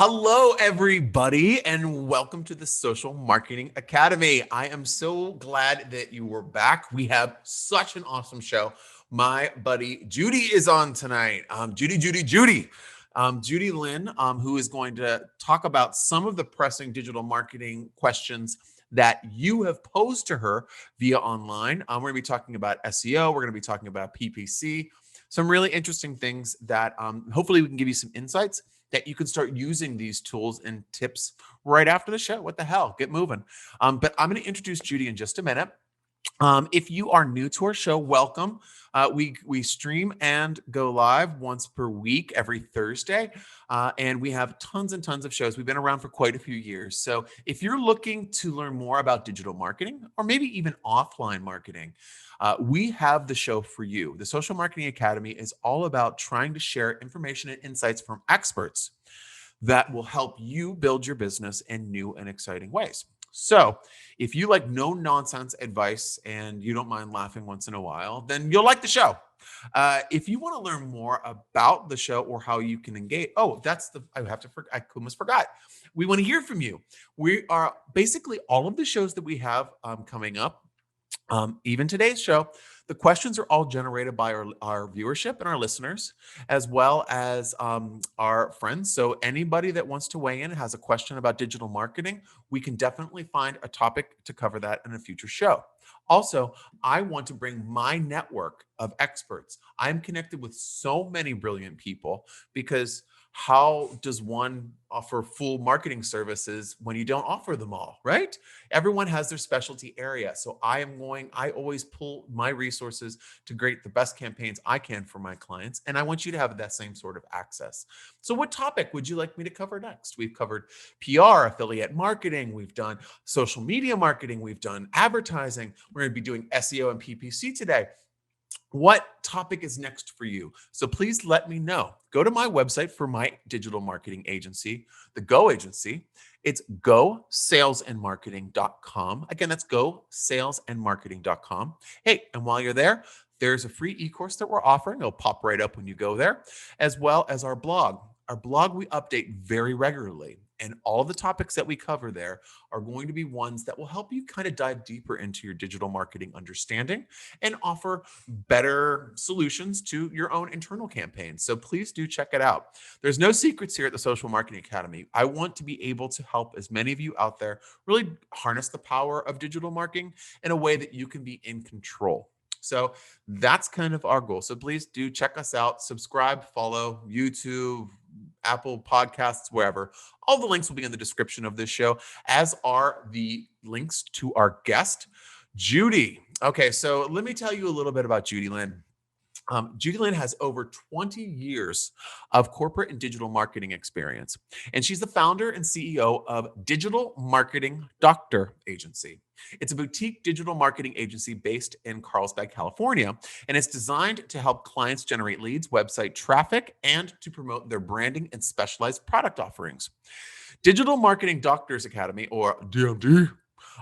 Hello, everybody, and welcome to the Social Marketing Academy. I am so glad that you were back. We have such an awesome show. My buddy Judy is on tonight. Judy Lin, who is going to talk about some of the pressing digital marketing questions that you have posed to her via online. We're going to be talking about SEO. We're going to be talking about PPC, some really interesting things that hopefully we can give you some insights that you can start using these tools and tips right after the show. What the hell? Get moving. But I'm going to introduce Judy in just a minute. If you are new to our show, welcome. We stream and go live once per week, every Thursday, and we have tons and tons of shows. We've been around for quite a few years. So if you're looking to learn more about digital marketing or maybe even offline marketing, we have the show for you. The Social Marketing Academy is all about trying to share information and insights from experts that will help you build your business in new and exciting ways. So if you like no nonsense advice and you don't mind laughing once in a while, then you'll like the show. If you want to learn more about the show or how you can engage, I almost forgot. We want to hear from you. We are basically all of the shows that we have coming up. Even today's show, the questions are all generated by our viewership and our listeners, as well as our friends. So anybody that wants to weigh in, has a question about digital marketing, we can definitely find a topic to cover that in a future show. Also, I want to bring my network of experts. I'm connected with so many brilliant people because how does one offer full marketing services when you don't offer them all, right? Everyone has their specialty area. So I always pull my resources to create the best campaigns I can for my clients. And I want you to have that same sort of access. So what topic would you like me to cover next? We've covered PR, affiliate marketing. We've done social media marketing. We've done advertising. We're going to be doing SEO and PPC today. What topic is next for you? So please let me know. Go to my website for my digital marketing agency, the Go Agency. It's gosalesandmarketing.com. Again, that's gosalesandmarketing.com. Hey, and while you're there, there's a free e-course that we're offering. It'll pop right up when you go there, as well as our blog. Our blog we update very regularly. And all the topics that we cover there are going to be ones that will help you kind of dive deeper into your digital marketing understanding and offer better solutions to your own internal campaigns. So please do check it out. There's no secrets here at the Social Marketing Academy. I want to be able to help as many of you out there really harness the power of digital marketing in a way that you can be in control. So that's kind of our goal. So please do check us out, subscribe, follow YouTube, Apple Podcasts, wherever. All the links will be in the description of this show, as are the links to our guest, Judy. Okay, so let me tell you a little bit about Judy Lin. Judy Lin has over 20 years of corporate and digital marketing experience, and she's the founder and CEO of Digital Marketing Doctor Agency. It's a boutique digital marketing agency based in Carlsbad, California, and it's designed to help clients generate leads, website traffic, and to promote their branding and specialized product offerings. Digital Marketing Doctors Academy, or DMD,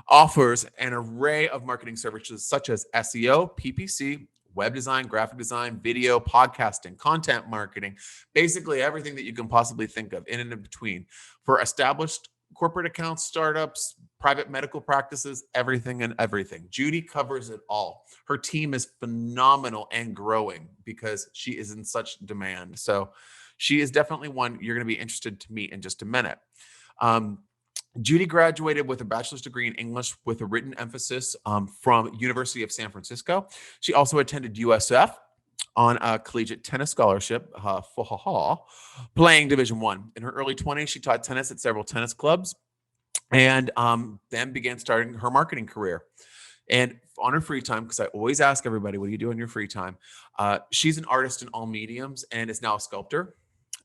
offers an array of marketing services such as SEO, PPC, web design, graphic design, video, podcasting, content marketing, basically everything that you can possibly think of in and in between for established corporate accounts, startups, private medical practices, everything and everything. Judy covers it all. Her team is phenomenal and growing because she is in such demand. So she is definitely one you're going to be interested to meet in just a minute. Judy graduated with a bachelor's degree in English with a written emphasis from University of San Francisco. She also attended USF on a collegiate tennis scholarship, playing Division I. In her early 20s, she taught tennis at several tennis clubs and then began starting her marketing career. And on her free time, because I always ask everybody, what do you do in your free time? She's an artist in all mediums and is now a sculptor.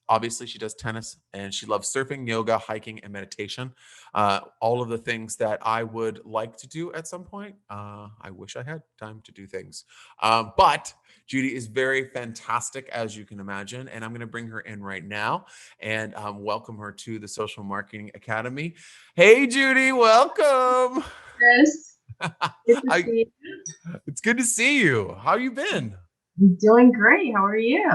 Obviously, she does tennis and she loves surfing, yoga, hiking, and meditation. All of the things that I would like to do at some point. I wish I had time to do things. But Judy is very fantastic, as you can imagine. And I'm going to bring her in right now and welcome her to the Social Marketing Academy. Hey, Judy, welcome. Yes. Good to see you. It's good to see you. How you been? I'm doing great. How are you?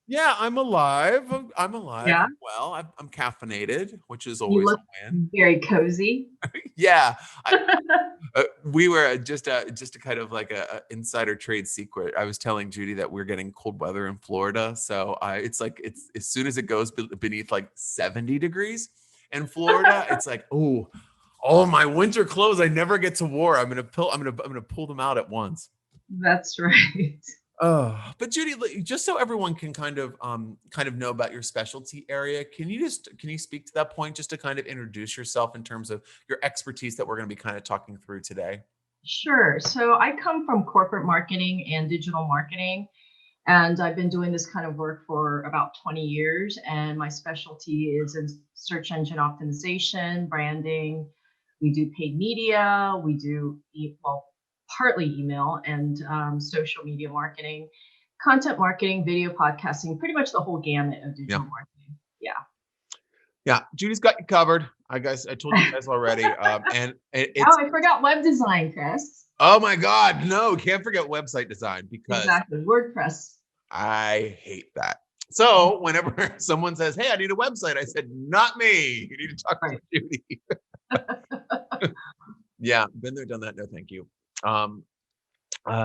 Yeah, I'm alive. I'm alive. Yeah, I'm well. I'm caffeinated, which is you always look a win. very cozy. Yeah, we were just a kind of like a insider trade secret. I was telling Judy that we're getting cold weather in Florida, so it's like it's as soon as it goes beneath like 70 degrees in Florida, it's like oh my winter clothes I never get to wear. I'm gonna pull them out at once. That's right. But Judy, just so everyone can kind of know about your specialty area, can you speak to that point just to kind of introduce yourself in terms of your expertise that we're going to be kind of talking through today? Sure. So I come from corporate marketing and digital marketing, and I've been doing this kind of work for about 20 years. And my specialty is in search engine optimization, branding. We do paid media. We do, well, partly email and social media marketing, content marketing, video podcasting, pretty much the whole gamut of Yeah. digital marketing. Yeah. Yeah, Judy's got you covered. I told you guys already. And Oh, it's I forgot web design, Chris. oh my God, no, can't forget website design because Exactly. WordPress. I hate that. So whenever someone says, "Hey, I need a website," I said, "Not me. You need to talk to Right. Judy." Yeah, been there, done that. No, thank you. Um,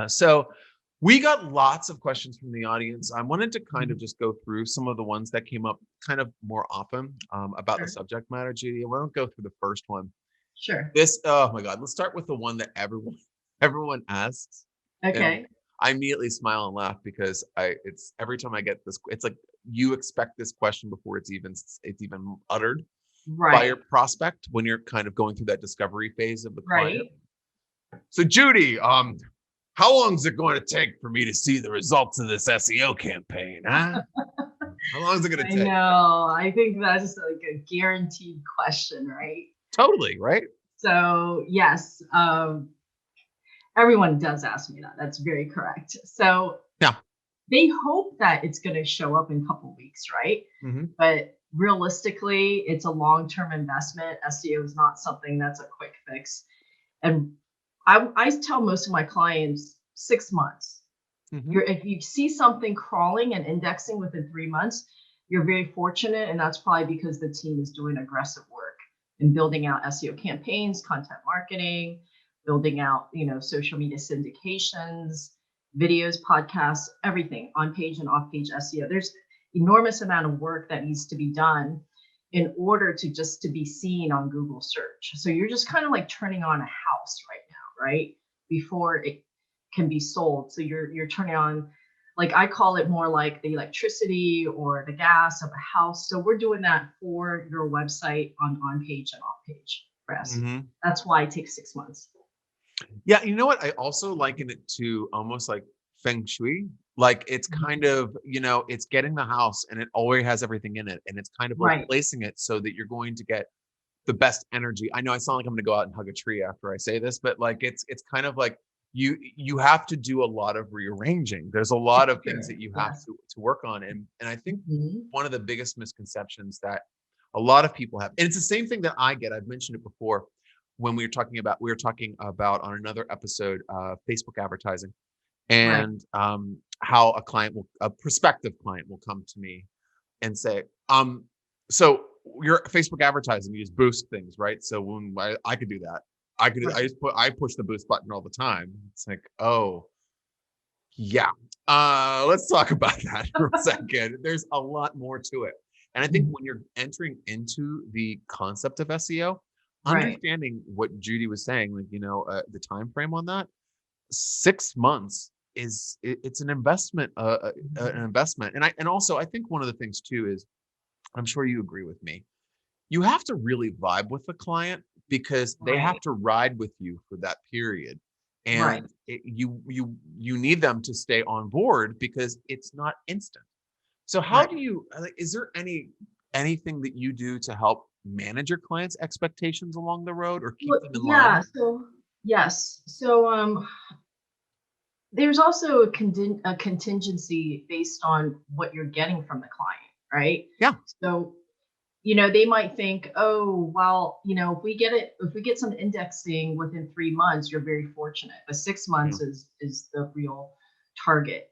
so we got lots of questions from the audience. I wanted to kind of Mhm. just go through some of the ones that came up kind of more often about the Sure. subject matter, Judy. I won't go through the first one. Sure. Oh my God, let's start with the one that everyone asks. And Okay. I immediately smile and laugh because it's every time I get this, it's like you expect this question before it's even uttered by your Right. prospect when you're kind of going through that discovery phase of the client. Right. So Judy, how long is it going to take for me to see the results of this SEO campaign? Huh? How long is it going I to take? know. I think that's like a guaranteed question, right? Totally, right? So, yes, everyone does ask me that. That's very correct. So, Yeah. they hope that it's going to show up in a couple weeks, right? Hmm. But realistically, it's a long-term investment. SEO is not something that's a quick fix. And I tell most of my clients 6 months. Hmm. If you see something crawling and indexing within 3 months, you're very fortunate, and that's probably because the team is doing aggressive work and building out SEO campaigns, content marketing, building out social media syndications, videos, podcasts, everything on page and off page SEO. There's enormous amount of work that needs to be done in order to just to be seen on Google search. So you're just kind of like turning on a house right now, right? Before it can be sold. So you're turning on, like I call it more like the electricity or the gas of a house. So we're doing that for your website on page and off page press. Hmm. That's why it takes 6 months. Yeah, you know what? I also liken it to almost like feng shui. Like it's Mhm. kind of, it's getting the house and it already has everything in it. And it's kind of like Right. placing it so that you're going to get the best energy. I know I sound like I'm gonna go out and hug a tree after I say this, but like it's kind of like you have to do a lot of rearranging. There's a lot of things Sure. that you have Yes. to work on. And I think Mhm. one of the biggest misconceptions that a lot of people have, and it's the same thing that I get, I've mentioned it before when we were talking about on another episode Facebook advertising Right. and how a prospective client will come to me and say, so your Facebook advertising, you just boost things, right? So when I could do that, Right. I push the boost button all the time. It's like, oh yeah. Let's talk about that for a second. There's a lot more to it. And I think Mhm. when you're entering into the concept of SEO, Right. understanding what Judy was saying, like, the time frame on that, 6 months it's an investment, an Mhm. investment. And also I think one of the things too is I'm sure you agree with me. You have to really vibe with the client because they have Right. to ride with you for that period. Right. And you need them to stay on board because it's not instant. So how Right. do you like, is there anything that you do to help manage your clients' expectations along the road or keep Well, them in yeah. line? So yes. So there's also a contingency based on what you're getting from the client, right? Yeah. So, they might think, oh, well, if we get some indexing within 3 months, you're very fortunate. But six Yeah. months is the real target.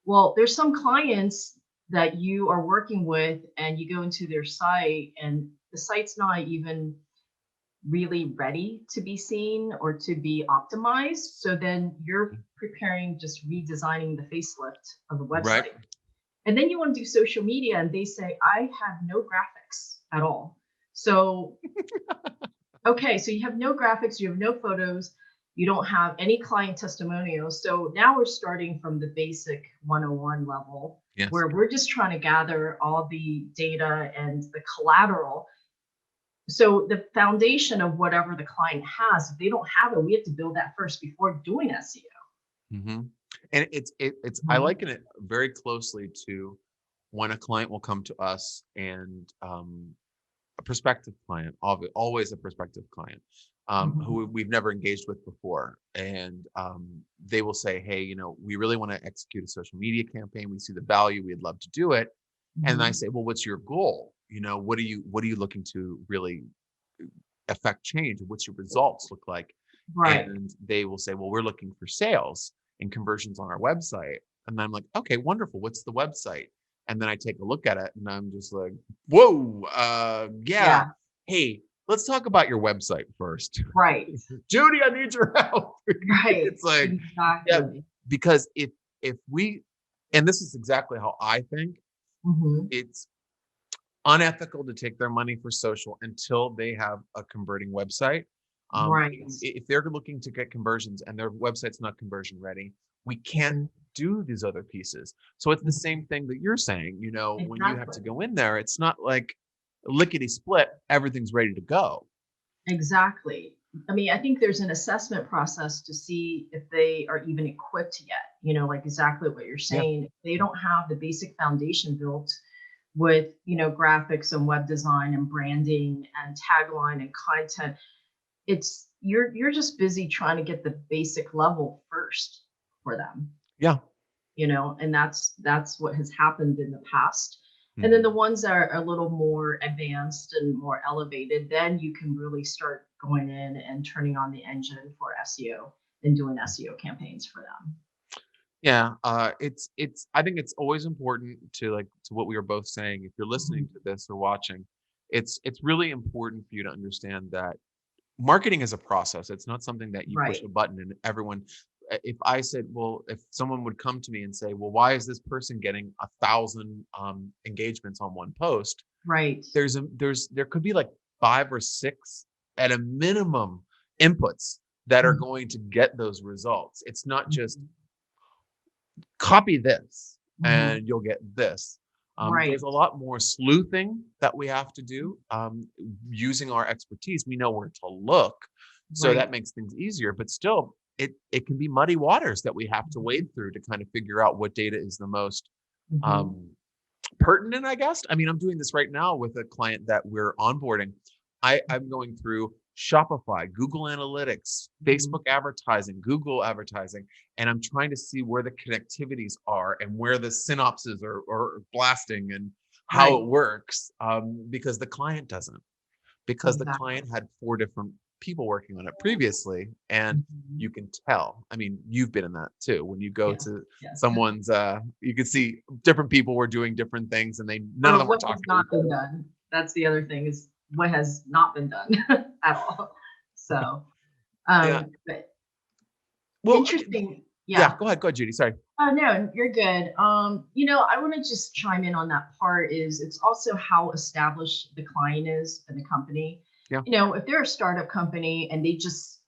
Well, there's some clients that you are working with and you go into their site and the site's not even really ready to be seen or to be optimized. So then you're preparing, just redesigning the facelift of the Right. website. And then you want to do social media and they say, I have no graphics at all. So, okay, so you have no graphics, you have no photos, you don't have any client testimonials. So now we're starting from the basic 101 level Yes. where we're just trying to gather all the data and the collateral. So the foundation of whatever the client has, if they don't have it, we have to build that first before doing SEO. Hmm. And it's I Mhm. liken it very closely to when a client will come to us and a prospective client, always a prospective client, Mhm. who we've never engaged with before. And they will say, hey, we really want to execute a social media campaign. We see the value. We'd love to do it. And I Mhm. say, well, what's your goal? What are you looking to really affect change? What's your results look like? Right. And they will say, well, we're looking for sales and conversions on our website. And I'm like, okay, wonderful. What's the website? And then I take a look at it and I'm just like, whoa, yeah. Yeah. Hey, let's talk about your website first. Right. Judy, I need your help. Right. It's like, yeah, Exactly. because if we, and this is exactly how I think, Mhm. it's unethical to take their money for social until they have a converting website. Right. If they're looking to get conversions and their website's not conversion ready, we can't Mhm. do these other pieces. So it's the Mhm. same thing that you're saying, when you have Exactly. to go in there, it's not like lickety split, everything's ready to go. Exactly. I mean, I think there's an assessment process to see if they are even equipped yet, like exactly what you're Yeah. saying. If they don't have the basic foundation built with, graphics and web design and branding and tagline and content, it's you're just busy trying to get the basic level first for them, Yeah. and that's what has happened in the past. And then the Mhm. ones that are a little more advanced and more elevated, then you can really start going in and turning on the engine for SEO and doing SEO campaigns for them. Yeah, it's I think it's always important to, like, to what we were both saying, if you're listening Mhm. to this or watching, it's really important for you to understand that marketing is a process. It's not something that you push Right. a button and everyone. If I said, well, if someone would come to me and say, well, why is this person getting 1,000 engagements on one post? Right. There could be like 5 or 6 at a minimum inputs that are Mhm. going to get those results. It's not just Mhm. copy this Mhm. and you'll get this. There's Right. a lot more sleuthing that we have to do, using our expertise. We know where to look, so that Right. makes things easier. But still, it can be muddy waters that we have to Mhm. wade through to kind of figure out what data is the most Mhm. um, pertinent, I guess. I mean, I'm doing this right now with a client that we're onboarding. I'm going through Shopify, Google Analytics, Mhm. Facebook advertising, Google advertising, and I'm trying to see where the connectivities are and where the synapses are blasting and how it Right. works, because the client doesn't. Because the Exactly. client had 4 different people working on it previously, and Mhm. you can tell. I mean, you've been in that too. When you go Yes. to Yes. someone's, you can see different people were doing different things, and none of Or them were what has talking to not each been other. done. That's the other thing, is what has not been done at all. So, Yeah. but Well, interesting. yeah. Yeah. Go ahead, Judy. Sorry. Oh no, you're good. I want to just chime in on that part. Is it's also how established the client is in the company. Yeah. If they're a startup company and they just,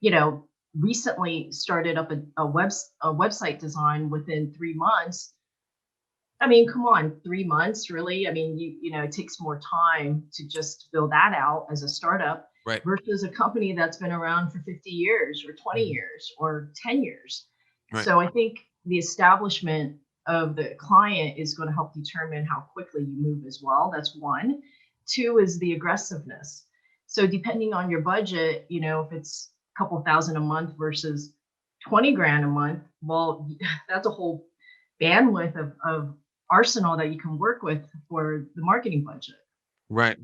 you know, recently started up a website design within 3 months. I mean, come on, 3 months, really? I mean, it takes more time to just fill that out as a startup Right. versus a company that's been around for 50 years or 20 Mhm. years or 10 years. Right. So I think the establishment of the client is going to help determine how quickly you move as well. That's one. Two is the aggressiveness. So depending on your budget, if it's a couple thousand a month versus 20 grand a month, well, that's a whole bandwidth of arsenal that you can work with for the marketing budget. Right.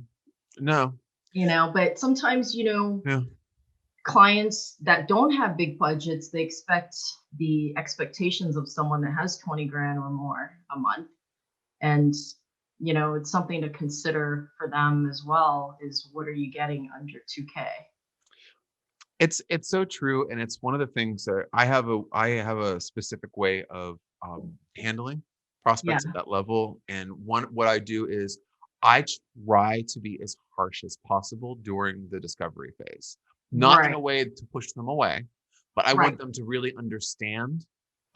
No. But sometimes, Yeah. clients that don't have big budgets, they expect the expectations of someone that has 20 grand or more a month. And, it's something to consider for them as well is what are you getting under 2K? It's so true, and it's one of the things that I have a specific way of handling Yeah, prospects at that level. And what I do is I try to be as harsh as possible during the discovery phase, not in right, a way to push them away, but I want right. them to really understand.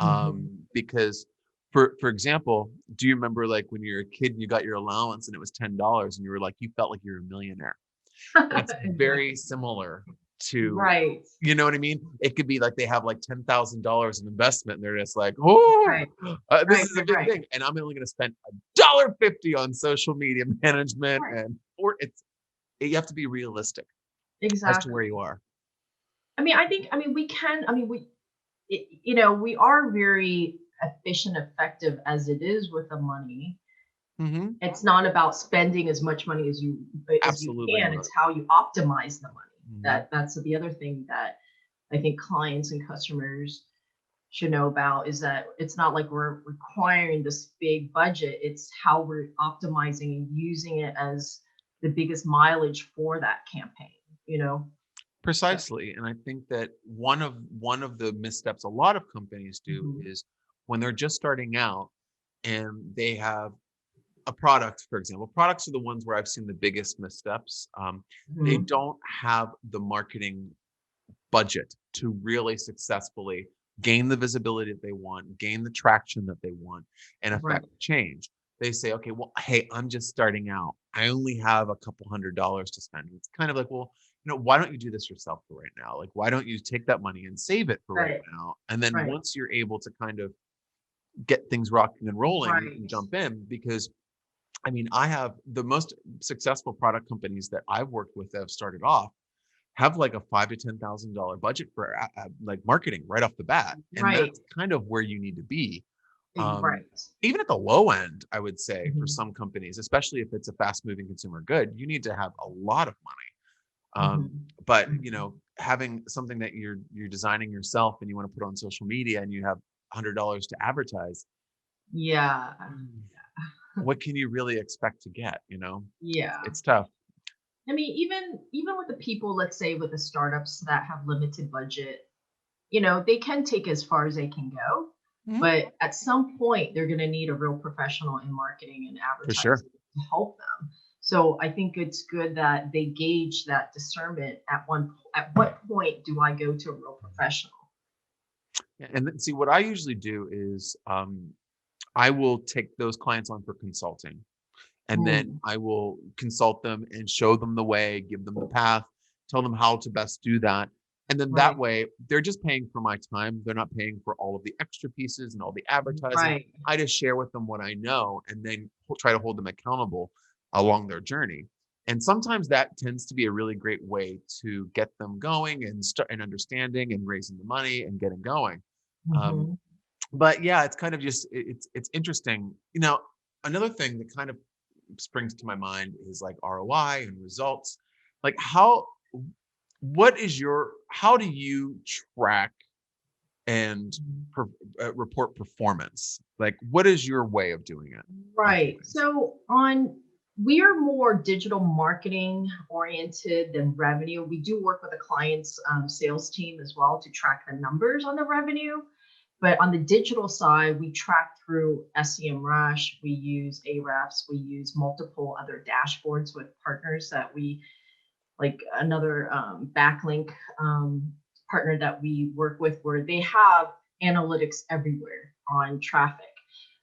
Mhm. Because, for example, do you remember like when you were a kid and you got your allowance and it was $10 and you were like you felt like you're a millionaire? It's very Exactly. similar to, Right, you know what I mean? It could be like they have like $10,000 in investment and they're just like, oh, right, this right, is a right, big right, thing, and I'm only going to spend $1.50 on social media management, right. and or you have to be realistic as to where Exactly. you are. We are very efficient, effective as it is with the money. Hmm. It's not about spending as much money as you Absolutely can. not. It's how you optimize the money. Hmm. That's the other thing that I think clients and customers should know about is that it's not like we're requiring this big budget. It's how we're optimizing and using it as the biggest mileage for that campaign, you know? So, Precisely, and I think that one of the missteps a lot of companies do mhm, is when they're just starting out and they have a product, for example. Products are the ones where I've seen the biggest missteps. They mhm, don't have the marketing budget to really successfully gain the visibility that they want, gain the traction that they want, and right, affect change. They say, okay, well, hey, I'm just starting out. I only have a couple $100 to spend. It's kind of like, well, why don't you do this yourself for right now? Like, why don't you take that money and save it for right right, now? And then right, once you're able to kind of get things rocking and rolling, you can right. jump in. Because I mean, I have the most successful product companies that I've worked with that have started off have like a five to $10,000 budget for like marketing right off the bat, and Right, that's kind of where you need to be. Um, right. Even at the low end, I would say for Mhm, some companies, especially if it's a fast-moving consumer good, you need to have a lot of money. mhm, But mhm. having something that you're designing yourself and you want to put on social media and you have $100 to advertise, Yeah, mm, what can you really expect to get? yeah. It's tough. I mean, even with the people, let's say with the startups that have limited budget, they can take as far as they can go, Mhm. but at some point they're going to need a real professional in marketing and For sure. advertising to help them. So I think it's good that they gauge that discernment at what point do I go to a real professional? Yeah, and then see what I usually do is I will take those clients on for consulting, and then Mm, I will consult them and show them the way, give them the path, tell them how to best do that. And then that right, way, they're just paying for my time. They're not paying for all of the extra pieces and all the advertising. right. I just share with them what I know and then try to hold them accountable along their journey. And sometimes that tends to be a really great way to get them going and start and understanding and raising the money and getting going. Um, Hmm. but yeah, it's kind of just it's interesting. Another thing that kind of springs to my mind is like ROI and results. Like how do you track and report performance? Like what is your way of doing it on Right. campaigns? So on we are more digital marketing oriented than revenue. We do work with a client's sales team as well to track the numbers on the revenue. But on the digital side, we track through SEMrush, we use Ahrefs, we use multiple other dashboards with partners that we like another backlink partner that we work with where they have analytics everywhere on traffic.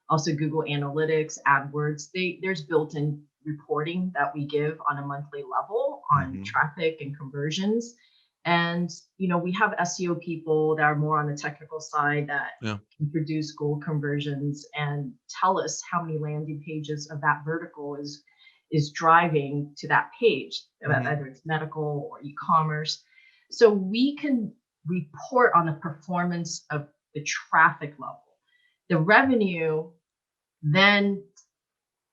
Also Google Analytics, AdWords. There's built-in reporting that we give on a monthly level on Hmm. traffic and conversions. And we have SEO people that are more on the technical side that Yeah. can produce goal conversions and tell us how many landing pages of that vertical is driving to that page, Hmm. whether it's medical or e-commerce. So we can report on the performance of the traffic level. The revenue, then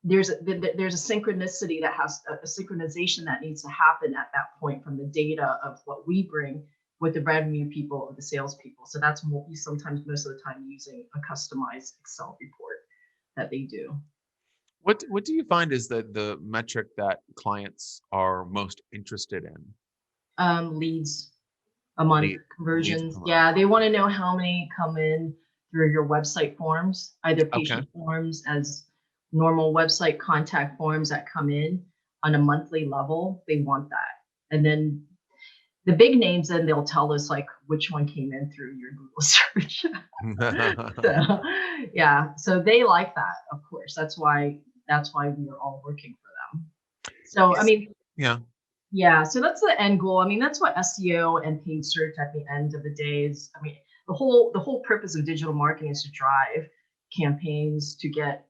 there's a synchronicity that has a synchronization that needs to happen at that point from the data of what we bring with the revenue people or the salespeople. So that's sometimes most of the time using a customized Excel report that they do. What do you find is the metric that clients are most interested in? Leads a month, Leads conversions. per month. Yeah, they want to know how many come in through your website forms, either Okay. patient forms as normal website contact forms that come in on a monthly level. They want that. And then the big names, then they'll tell us like which one came in through your Google search. So yeah, so they like that, of course. That's why we are all working for them. So I Is- mean, yeah. yeah, so that's the end goal. I mean, that's what SEO and paid search at the end of the day is. I mean, the whole purpose of digital marketing is to drive campaigns, to get,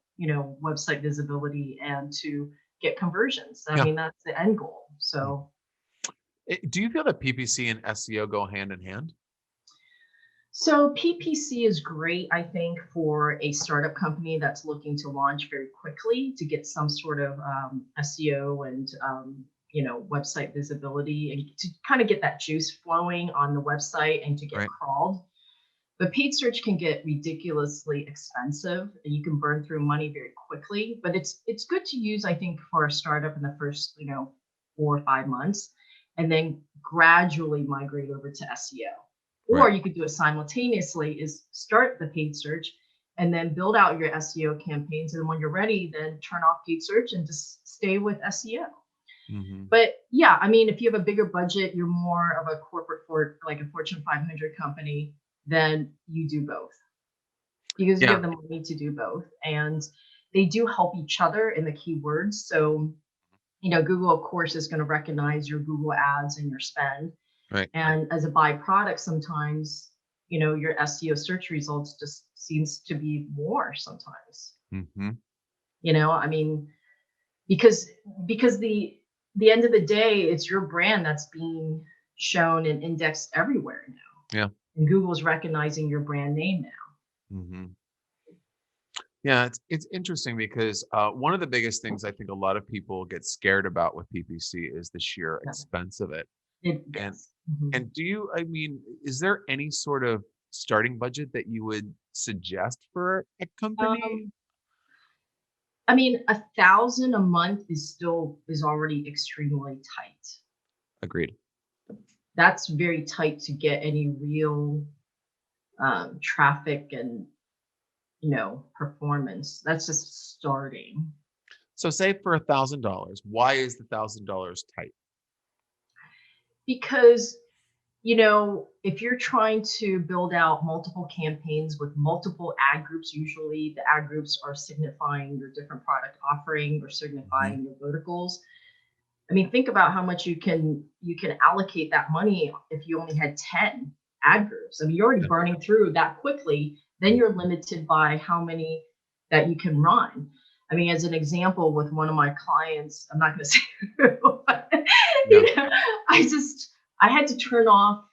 website visibility and to get conversions. I Yeah. mean, that's the end goal. So Do you feel that PPC and SEO go hand in hand? PPC is great, I think, for a startup company that's looking to launch very quickly to get some sort of SEO and website visibility and to kind of get that juice flowing on the website and to get Right. crawled. But paid search can get ridiculously expensive and you can burn through money very quickly. But it's good to use, I think, for a startup in the first 4 or 5 months, and then gradually migrate over to SEO. Or Right. you could do it simultaneously: is start the paid search and then build out your SEO campaigns. And when you're ready, then turn off paid search and just stay with SEO. Hmm. But yeah, I mean, if you have a bigger budget, you're more of a corporate for like a Fortune 500 company, then you do both because you Yeah. have the money to do both. And they do help each other in the keywords. So, Google, of course, is going to recognize your Google ads and your spend. Right. And as a byproduct, sometimes, your SEO search results just seems to be more sometimes. Hmm. I mean, because the end of the day, it's your brand that's being shown and indexed everywhere now. Yeah. And Google's recognizing your brand name now. Hmm. Yeah, it's interesting because one of the biggest things I think a lot of people get scared about with PPC is the sheer Yeah. expense of it. And Yes. Mhm. and I mean, is there any sort of starting budget that you would suggest for a company? Um, I mean, 1,000 a month is already extremely tight. Agreed. That's very tight to get any real traffic and performance. That's just starting. So say for $1,000, why is the $1,000 tight? Because if you're trying to build out multiple campaigns with multiple ad groups, usually the ad groups are signifying your different product offering or Hmm. signifying your verticals. I mean, think about how much you can allocate that money if you only had 10 ad groups. I mean, you're already Yeah. burning through that quickly. Then you're limited by how many that you can run. I mean, as an example, with one of my clients, I'm not going to say who, but, Yeah. I just I had to turn off,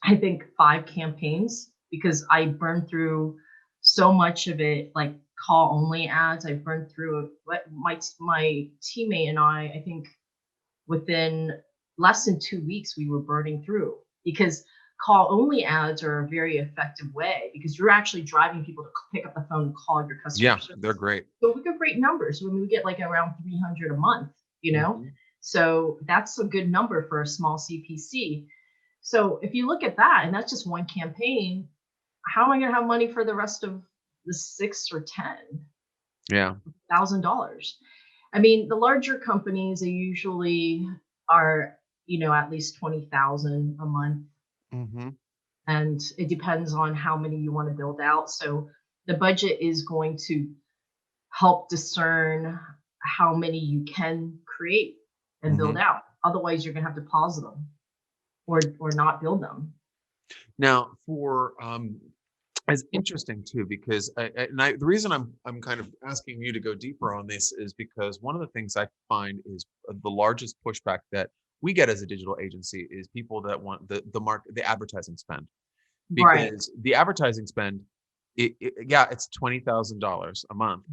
I think, 5 campaigns because I burned through so much of it, like call only ads. I burned through what my teammate and I think within less than 2 weeks we were burning through, because call only ads are a very effective way because you're actually driving people to pick up the phone and call your customer Yeah, they're service. great. So we get great numbers when we get like around 300 a month, you know? Hmm. So that's a good number for a small CPC. So if you look at that, and that's just one campaign, how am I going to have money for the rest of the 6 or 10 Yeah. $1,000? I mean, the larger companies, they usually are, at least 20,000 a month, Hmm. and it depends on how many you want to build out. So the budget is going to help discern how many you can create and Hmm. build out. Otherwise, you're going to have to pause them or not build them. Now, for it's interesting too because the reason I'm kind of asking you to go deeper on this is because one of the things I find is the largest pushback that we get as a digital agency is people that want the advertising spend, Right. because the advertising spend, yeah, it's $20,000 a month.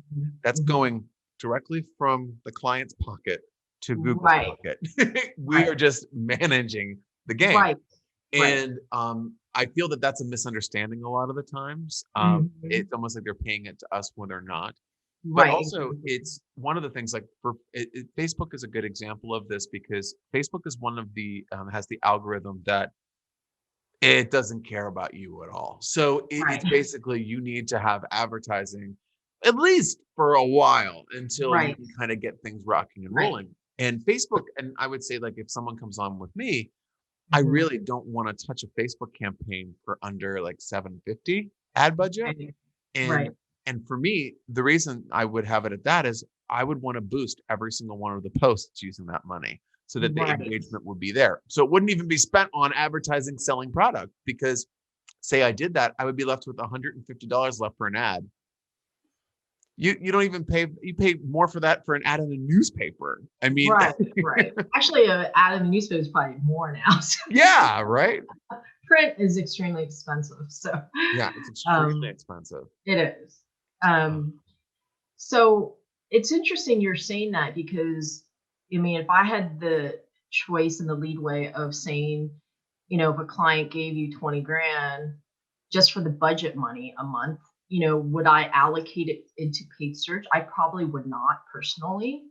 That's Mhm. going directly from the client's pocket to Google's Right. pocket. We are Right. just managing the game. Right. Right. And I feel that that's a misunderstanding a lot of the times. Mhm. It's almost like they're paying it to us when they're not. But Right, also, exactly. it's one of the things like Facebook is a good example of this because Facebook is one of the has the algorithm that it doesn't care about you at all. So it's Right. basically you need to have advertising at least for a while until you Right. can kind of get things rocking and Right. rolling. And Facebook, and I would say like if someone comes on with me, I Mhm. really don't want to touch a Facebook campaign for under like 750 ad budget. Right. And Right. and for me, the reason I would have it at that is I would want to boost every single one of the posts using that money so that the Right. engagement would be there. So it wouldn't even be spent on advertising selling product because say I did that, I would be left with $150 left for an ad. You don't even pay you pay more for that for an ad in a newspaper. I mean, Right. Right. Actually, ad in the newspaper is probably more now. So yeah, right? print is extremely expensive. So, Yeah, it's extremely um, expensive. it is. Uh, So it's interesting you're saying that because I mean, if I had the choice and the leadway of saying, if a client gave you 20 grand just for the budget money a month, would I allocate it into paid search? I probably would not personally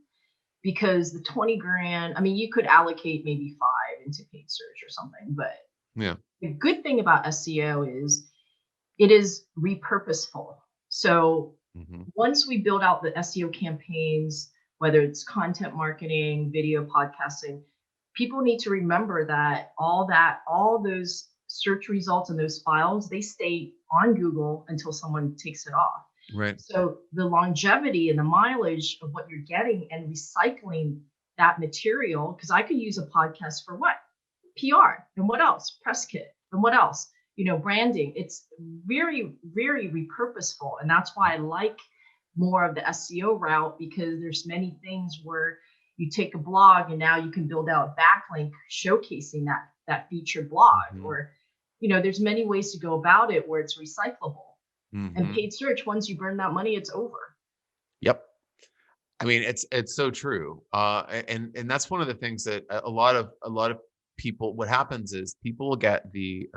because the 20 grand, I mean, you could allocate maybe five into paid search or something, but yeah. the good thing about SEO is it is repurposeful. So Hmm. once we build out the SEO campaigns, whether it's content marketing, video podcasting, people need to remember that all those search results and those files, they stay on Google until someone takes it off. Right. So the longevity and the mileage of what you're getting and recycling that material, because I could use a podcast for what? PR and what else? Press kit and what else? Branding. It's very, very repurposeful. And that's why I like more of the SEO route because there's many things where you take a blog and now you can build out a backlink showcasing that featured blog Hmm. or there's many ways to go about it where it's recyclable. And Hmm. paid search, once you burn that money, it's over. Yep. I mean, it's so true. And that's one of the things that a lot of people. What happens is people will get the.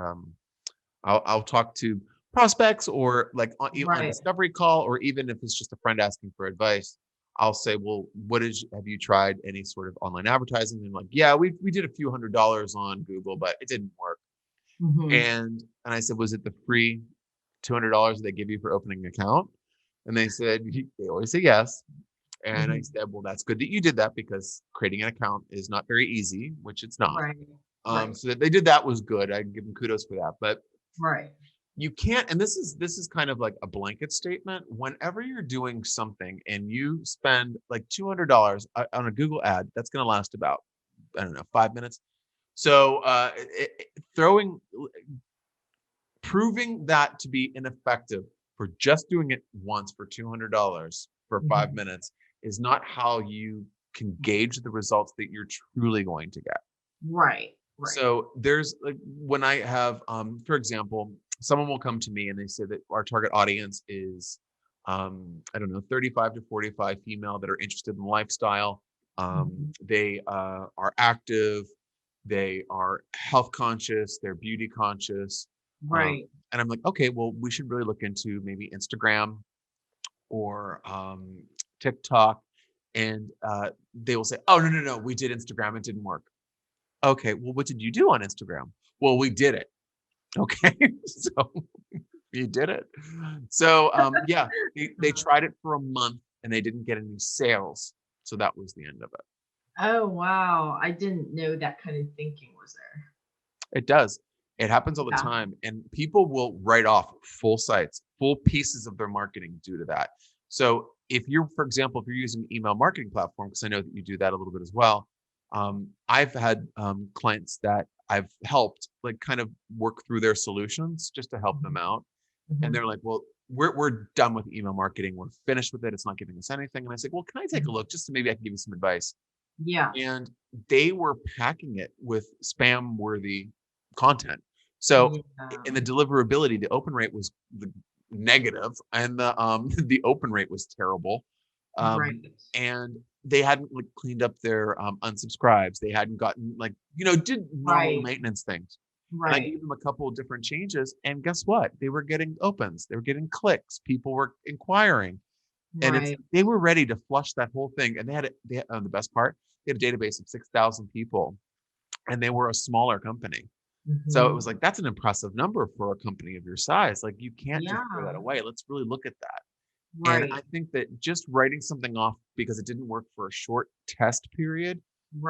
I'll talk to prospects or like on Right. discovery call, or even if it's just a friend asking for advice. I'll say, well, have you tried any sort of online advertising? And like, yeah, we did a few $100s on Google, but it didn't work. Hmm. And I said, was it the free $200 they give you for opening an account? And they said, they always say yes. And I Hmm. said, well, that's good that you did that because creating an account is not very easy, which it's not. Right. Right. So that they did that was good. I give them kudos for that. But Right. you can't, and this is kind of like a blanket statement. Whenever you're doing something and you spend like $200 on a Google ad, that's going to last about, I don't know, 5 minutes. So throwing proving that to be ineffective for just doing it once for $200 for five Hmm. minutes is not how you can gauge the results that you're truly going to get. Right. Right. So there's like when I have, for example, someone will come to me and they say that our target audience is, I don't know, 35 to 45 female that are interested in lifestyle. Mhm. They are active, they are health conscious, they're beauty conscious. Right. And I'm like, okay, well, we should really look into maybe Instagram or TikTok. And they will say, oh, no, no, no, we did Instagram, it didn't work. Okay, well, what did you do on Instagram? Well, we did it. Okay, so you did it. So yeah, they Uh-huh. tried it for a month and they didn't get any sales. So that was the end of it. Oh, wow. I didn't know that kind of thinking was there. It does. It happens all the Yeah. time. And people will write off full sites, full pieces of their marketing due to that. So if you're, for example, if you're using an email marketing platform, because I know that you do that a little bit as well. I've had clients that I've helped like kind of work through their solutions just to help them Mhm. out. And Mhm. they're like, well, we're done with email marketing. We're finished with it. It's not giving us anything. And I said, well, can I take a Mhm. look just so maybe I can give you some advice? Yeah. And they were packing it with spam worthy content. So in Yeah. the deliverability, the open rate was the negative and the the open rate was terrible. Right. And they hadn't like cleaned up their unsubscribes. They hadn't gotten like, did normal Right. maintenance things. And I Right. gave them a couple of different changes. And guess what? They were getting opens, they were getting clicks, people were inquiring. And Right. they were ready to flush that whole thing. And they had the best part, they had a database of 6,000 people, and they were a smaller company. So it was Hmm. like, that's an impressive number for a company of your size. Like, you can't just throw that Yeah. away. Let's really look at that. And I Right. think that just writing something off because it didn't work for a short test period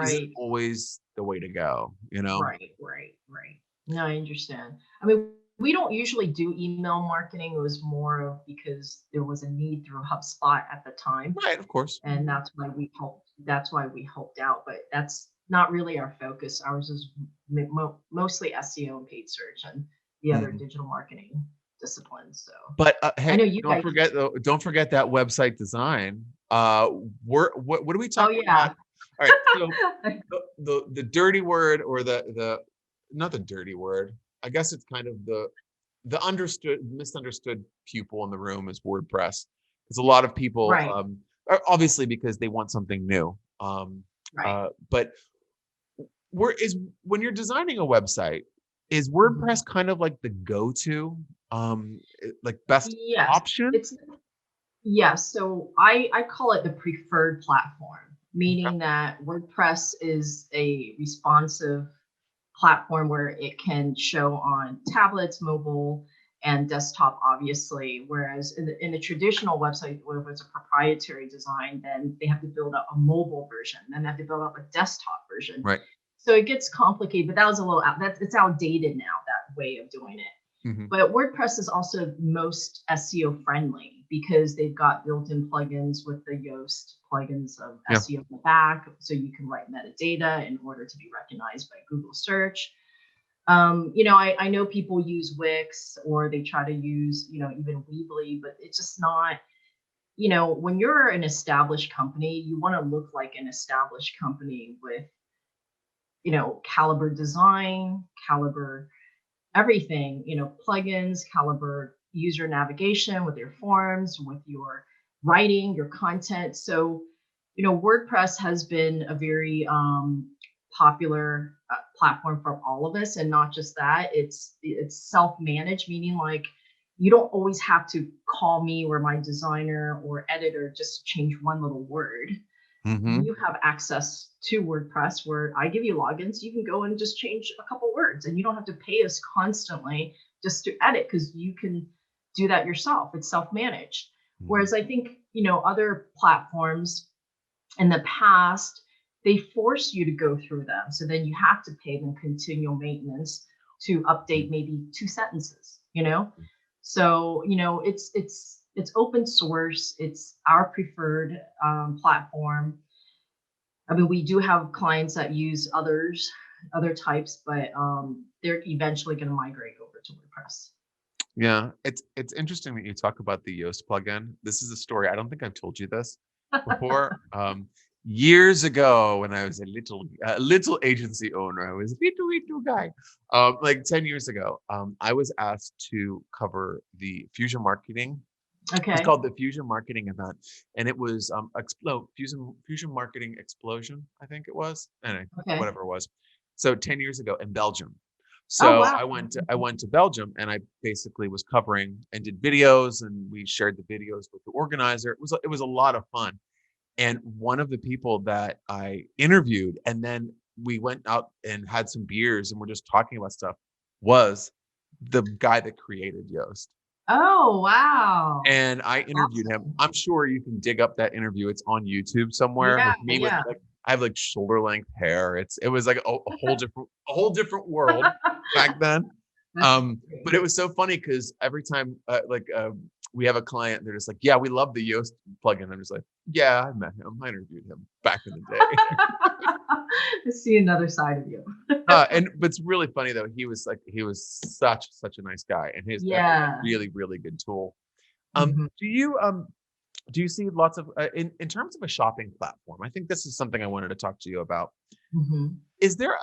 isn't Right. always the way to go, you know? Right. Right. Right. No, I understand. I mean, we don't usually do email marketing. It was more of because there was a need through HubSpot at the time. Right, of course. And that's why we helped out, but that's not really our focus. Ours is mostly SEO and paid search and the other Mhm. digital marketing disciplines. So But, I hey, know you don't guys. forget though, don't forget that website design. What are we Oh talking yeah. about? All right, so the dirty word, or the not the dirty word, I guess it's kind of the misunderstood pupil in the room is WordPress. Because a lot of people, Right. obviously because they want something new. Right. But where is when you're designing a website, is Mhm. WordPress kind of like the go-to, like best Yes, option? it's yes. So I call it the preferred platform, Okay. meaning that WordPress is a responsive platform where it can show on tablets, mobile, and desktop, obviously. Whereas in the traditional website, where it's a proprietary design, then they have to build up a mobile version, then they have to build up a desktop version. Right. So it gets complicated, but that was a little that's it's outdated now, that way of doing it. Mhm. But WordPress is also most SEO friendly because they've got built-in plugins with the Yoast plugins of Yeah. SEO in the back, so you can write metadata in order to be recognized by Google search. I know people use Wix or they try to use, even Weebly, but it's just not, when you're an established company, you want to look like an established company with, caliber design, caliber everything, plugins, caliber user navigation with your forms, with your writing, your content. So, WordPress has been a very popular platform for all of us, and not just that. It's self-managed, meaning like you don't always have to call me or my designer or editor just to change one little word. Mhm. You have access to WordPress where I give you logins. You can go and just change a couple words, and you don't have to pay us constantly just to edit because you can do that yourself. It's self managed. Mhm. Whereas I think, other platforms in the past, they force you to go through them. So then you have to pay them continual maintenance to update maybe two sentences. So, it's open source. It's our preferred platform. I mean, we do have clients that use other types, but they're eventually going to migrate over to WordPress. Yeah, it's interesting that you talk about the Yoast plugin. This is a story. I don't think I've told you this before. Years ago, when I was a little agency owner, I was a little guy. Like 10 years ago, I was asked to cover the Fusion Marketing. It was Okay. called the Fusion Marketing event, and it was Fusion Marketing Explosion, I think it was, and Okay. whatever it was. So 10 years ago in Belgium. Oh So wow. I went to Belgium, and I basically was covering and did videos, and we shared the videos with the organizer. It was a lot of fun. And one of the people that I interviewed, and then we went out and had some beers, and we're just talking about stuff, was the guy that created Yoast. Oh wow. And I interviewed him. Awesome. I'm sure you can dig up that interview. It's on YouTube somewhere Yeah. with me with Yeah. like I have like shoulder length hair. It was like a whole different world back then. That's But great. it was so funny because every time we have a client, they're just like, yeah, we love the Yoast plugin. I'm just like, yeah, I met him. I interviewed him back in the day. To see another side of you. And but it's really funny though. He was such a nice guy, and that's a Yeah. really really good tool. Um, Mhm. do you um do you see lots of in terms of a shopping platform? I think this is something I wanted to talk to you about. Mhm. Is there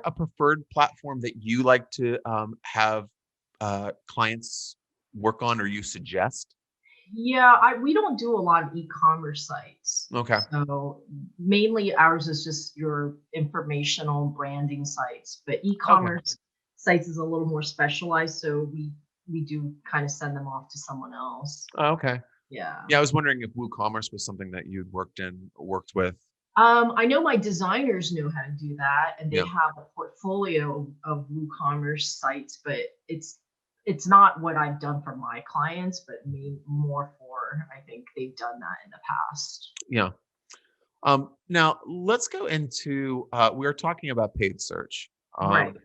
a preferred platform that you like to have clients work on, or you suggest? Yeah, we don't do a lot of e-commerce sites. Okay. So mainly ours is just your informational branding sites, but Okay. e-commerce sites is a little more specialized, so we do kind of send them off to someone else. Oh, okay. Yeah. Yeah, I was wondering if WooCommerce was something that you'd worked with. I know my designers know how to do that, and they Yeah. have a portfolio of WooCommerce sites, but it's not what I've done for my clients, but me more for, I think they've done that in the past. Yeah. Now let's go into, we were talking about paid search. Right.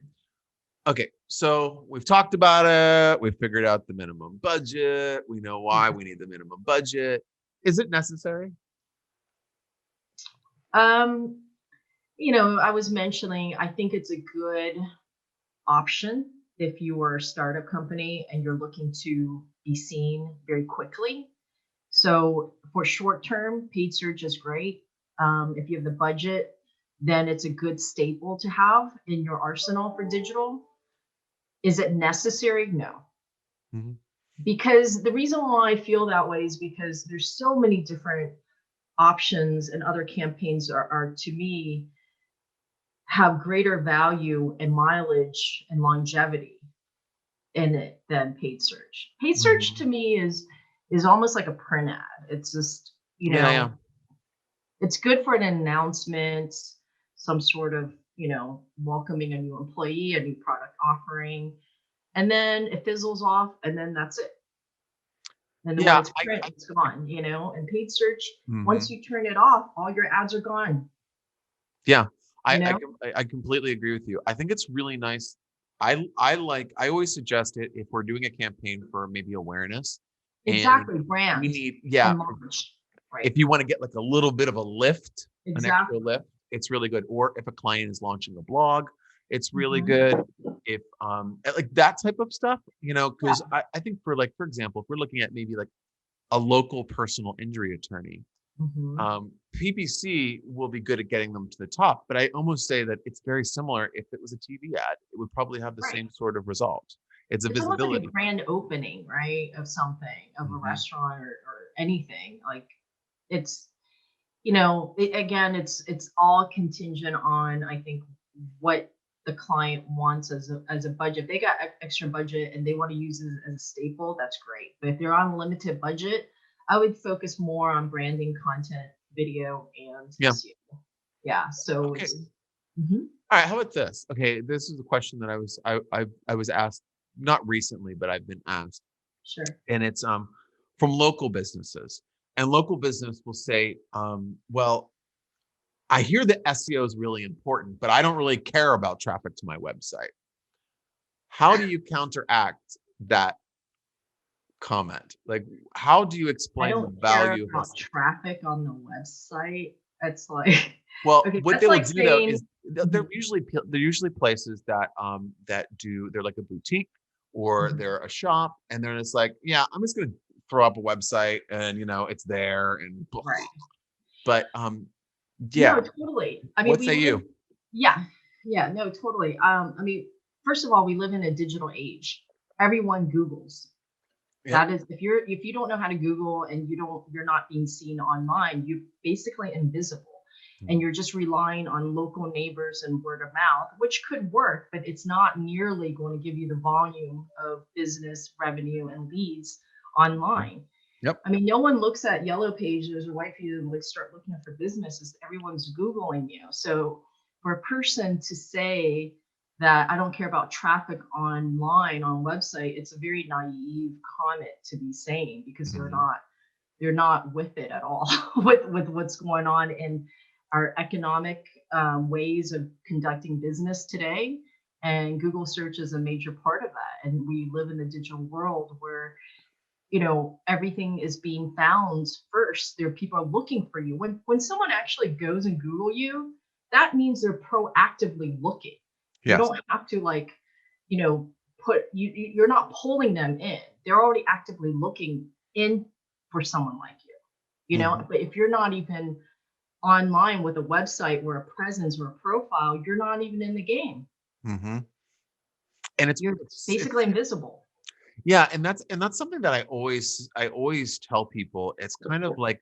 Okay, so we've talked about it. We've figured out the minimum budget. We know why Mhm. we need the minimum budget. Is it necessary? Um, I was mentioning, I think it's a good option if you are a startup company and you're looking to be seen very quickly. So for short term, paid search is great. If you have the budget, then it's a good staple to have in your arsenal for digital. Is it necessary? No. Mhm. Because the reason why I feel that way is because there's so many different options, and other campaigns are to me have greater value and mileage and longevity in it than paid search. Paid search to Mhm. me is almost like a print ad. It's just, Yeah, yeah. it's good for an announcement, some sort of, welcoming a new employee, a new product offering, and then it fizzles off, and then that's it. And then when Yeah, it's print, it's gone, And paid search, once mhm. you turn it off, all your ads are gone, Yeah, you know? I completely agree with you. I think it's really nice. I always suggest it if we're doing a campaign for maybe awareness, and Exactly, we brand need, yeah, and launch. Right. if you want to get like a little bit of a lift, an extra Exactly. lift, it's really good. Or if a client is launching a blog, it's really Mhm. good. If like that type of stuff, Yeah. because I think for, like, for example, if we're looking at maybe like a local personal injury attorney, Mhm. PPC will be good at getting them to the top, but I almost say that it's very similar. If it was a TV ad, it would probably have the Right. same sort of result. It's a It's almost like a visibility. grand opening, right, of something, of a Hmm. restaurant or anything. Like it's, again, it's all contingent on, I think, what the client wants as a budget. If they got extra budget and they want to use it as a staple, that's great. But if they're on a limited budget, I would focus more on branding, content, video, and Yeah. SEO. Yeah. So Okay. Mhm. All right. How about this? Okay, this is a question that I was asked, not recently, but I've been asked, Sure. and it's from local businesses, and local business will say, well, I hear that SEO is really important, but I don't really care about traffic to my website. How do you counteract that comment? Like, how do you I explain the don't care value of about SEO? traffic on the website. It's like, Well, okay, what that's they will like do though saying, is Mhm, they're usually places that they're like a boutique, or mhm, they're a shop, and they're just like, yeah, I'm just gonna throw up a website, and it's there, and blah. right. But No, yeah, totally. I mean, what we say live, you? yeah, yeah, no, totally. I mean, first of all, we live in a digital age. Everyone Googles. Yep. That is, if you don't know how to Google and you're not being seen online, you're basically invisible. And Mhm. you're just relying on local neighbors and word of mouth, which could work, but it's not nearly going to give you the volume of business revenue and leads Mhm. online. Yep. I mean, no one looks at yellow pages or white pages and like start looking for businesses. Everyone's Googling you. So for a person to say that I don't care about traffic online on website, it's a very naive comment to be saying, because Mhm. they're not with it at all with what's going on in our economic ways of conducting business today. And Google search is a major part of that. And we live in the digital world where everything is being found first. There are people are looking for you. When someone actually goes and Google you, that means they're proactively looking. You Yes. don't have to like, you know, you're not pulling them in. They're already actively looking in for someone like you. Mhm. But if you're not even online with a website or a presence or a profile, you're not even in the game. Mhm. And You're basically invisible. yeah, and that's something that I always tell people. It's kind of like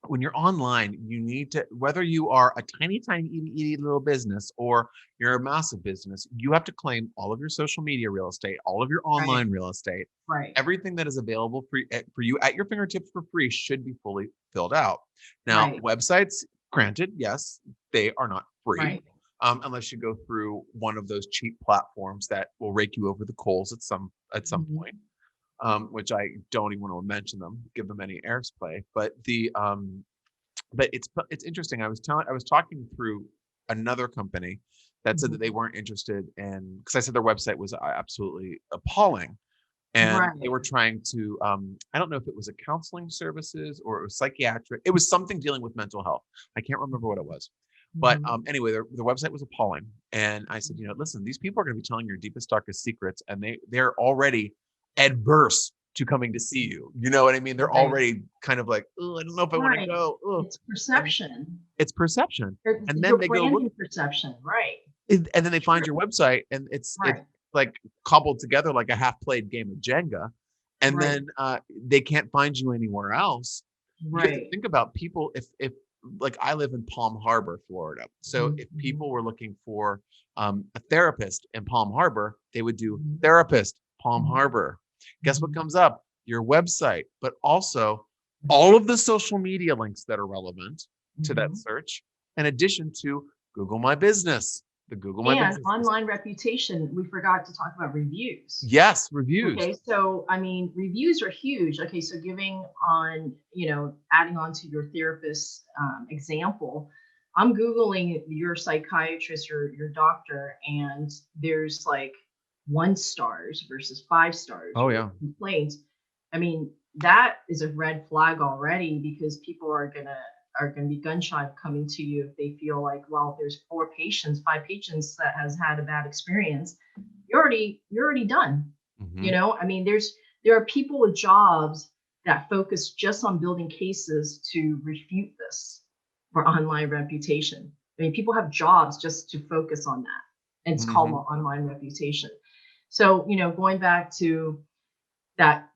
when you're online, you need to, whether you are a tiny, tiny, itty, itty little business or you're a massive business, you have to claim all of your social media real estate, all of your Right. online real estate, Right. everything that is available for you at your fingertips for free should be fully filled out. Now, Right. websites, granted, yes, they are not free. Right. Unless you go through one of those cheap platforms that will rake you over the coals at some Mhm. point, which I don't even want to mention them, give them any airplay. But it's interesting. I was talking through another company that said that they Mhm. weren't interested in, because I said their website was absolutely appalling, and they Right. were trying to I don't know if it was a counseling services or it was psychiatric. It was something dealing with mental health. I can't remember what it was. But Mhm. anyway, their website was appalling. And I said, listen, these people are going to be telling your deepest, darkest secrets, and they're already adverse to coming to see you. You know what I mean? They're Right. already kind of like, oh, I don't know if I want to Right. go. Ugh. It's And perception. it's perception. It's And then your they go look, branding perception. Right. and then they find True. your website, and it's Right. like cobbled together like a half-played game of Jenga. And Right. then they can't find you anywhere else. You have to Right. think about people. If like I live in Palm Harbor, Florida, so if Mhm. people were looking for a therapist in Palm Harbor, they would do Mhm. therapist Palm Mhm. Harbor. Guess what Mhm. comes up? Your website, but also all of the social media links that are relevant to that Mhm. search, in addition to Google My Business, the Google My And Business system. online reputation, we forgot to talk about reviews. Yes, reviews. Okay, so I mean, reviews are huge. Okay, so giving on, adding on to your therapist's example, I'm Googling your psychiatrist or your doctor, and there's like 1 stars versus 5 stars Oh or yeah. complaints. I mean, that is a red flag already because people are gonna be gun shy of coming to you if they feel like, well, there's 4 patients, 5 patients that has had a bad experience. You're already done. Hmm. I mean, there are people with jobs that focus just on building cases to refute this for online reputation. I mean, people have jobs just to focus on that. And it's called Hmm. online reputation. So, going back to that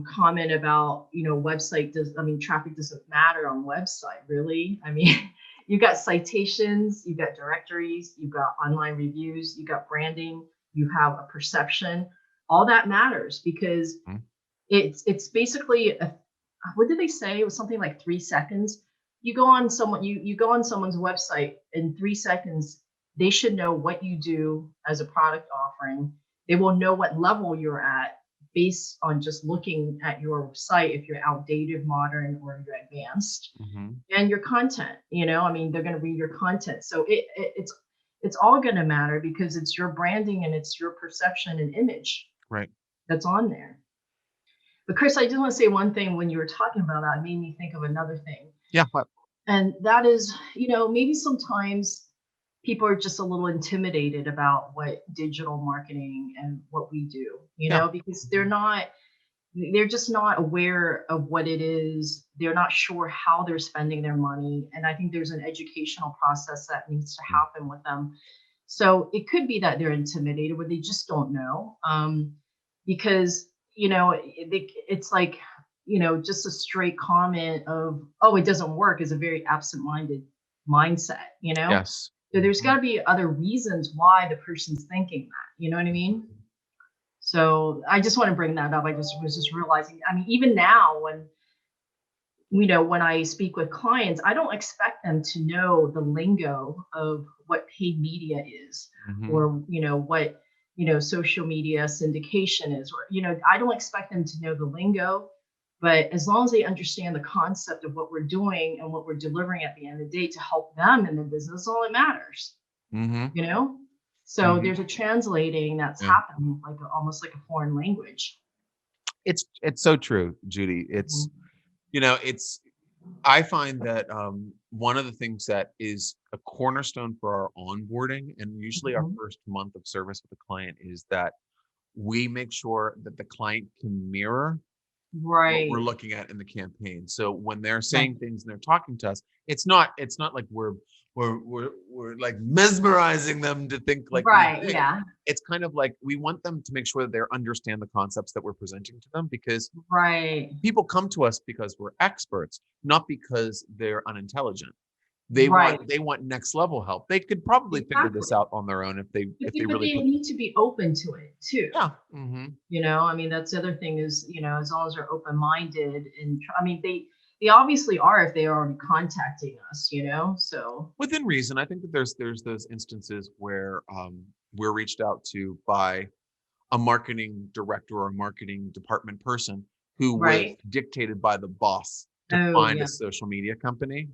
comment about, traffic doesn't matter on website, really. I mean, you got citations, you got directories, you got online reviews, you got branding, you have a perception. All that matters because it's basically what did they say? It was something like 3 seconds. You go on someone's website in 3 seconds, they should know what you do as a product offering. They will know what level you're at based on just looking at your site, if you're outdated, modern, or you're advanced, Hmm. and your content. I mean, they're going to read your content, so it's all going to matter because it's your branding and it's your perception and image Right. that's on there. But Chris, I just want to say one thing. When you were talking about that, it made me think of another thing. Yeah. But And that is, maybe sometimes people are just a little intimidated about what digital marketing and what we do, yeah. because they're just not aware of what it is. They're not sure how they're spending their money. And I think there's an educational process that needs to happen with them. So it could be that they're intimidated or they just don't know. Because, it's like, just a straight comment of, oh, it doesn't work is a very absent minded mindset. Yes. So there's got Mhm. to be other reasons why the person's thinking that. You know what I mean? So I just want to bring that up. I just was just realizing, I mean, even now when I speak with clients, I don't expect them to know the lingo of what paid media is, Mhm. or, what, social media syndication is, or, I don't expect them to know the lingo, but as long as they understand the concept of what we're doing and what we're delivering at the end of the day to help them in their business, all it matters, Mhm. you know? So Mhm. there's a translating that's Yeah. happening like almost like a foreign language. It's so true, Judy. Mhm. It's I find that one of the things that is a cornerstone for our onboarding, and usually our Mhm. first month of service with a client, is that we make sure that the client can mirror what we're Right. looking at in the campaign. So when they're Right. saying things and they're talking to us, it's not like we're like mesmerizing them to think like we Right. think. Yeah. It's kind of like we want them to make sure that they understand the concepts that we're presenting to them, because Right. people come to us because we're experts, not because they're unintelligent. Right. They want next level help. They could probably figure this Exactly. out on their own if they But really they put. need to be open to it too. Yeah. Hmm. I mean, that's the other thing is, as long as they're open-minded and I mean, they obviously are if they are already contacting us. So Within reason. I think that there's those instances where we're reached out to by a marketing director or a marketing department person who was right. dictated by the boss to Oh find a yeah. social media company.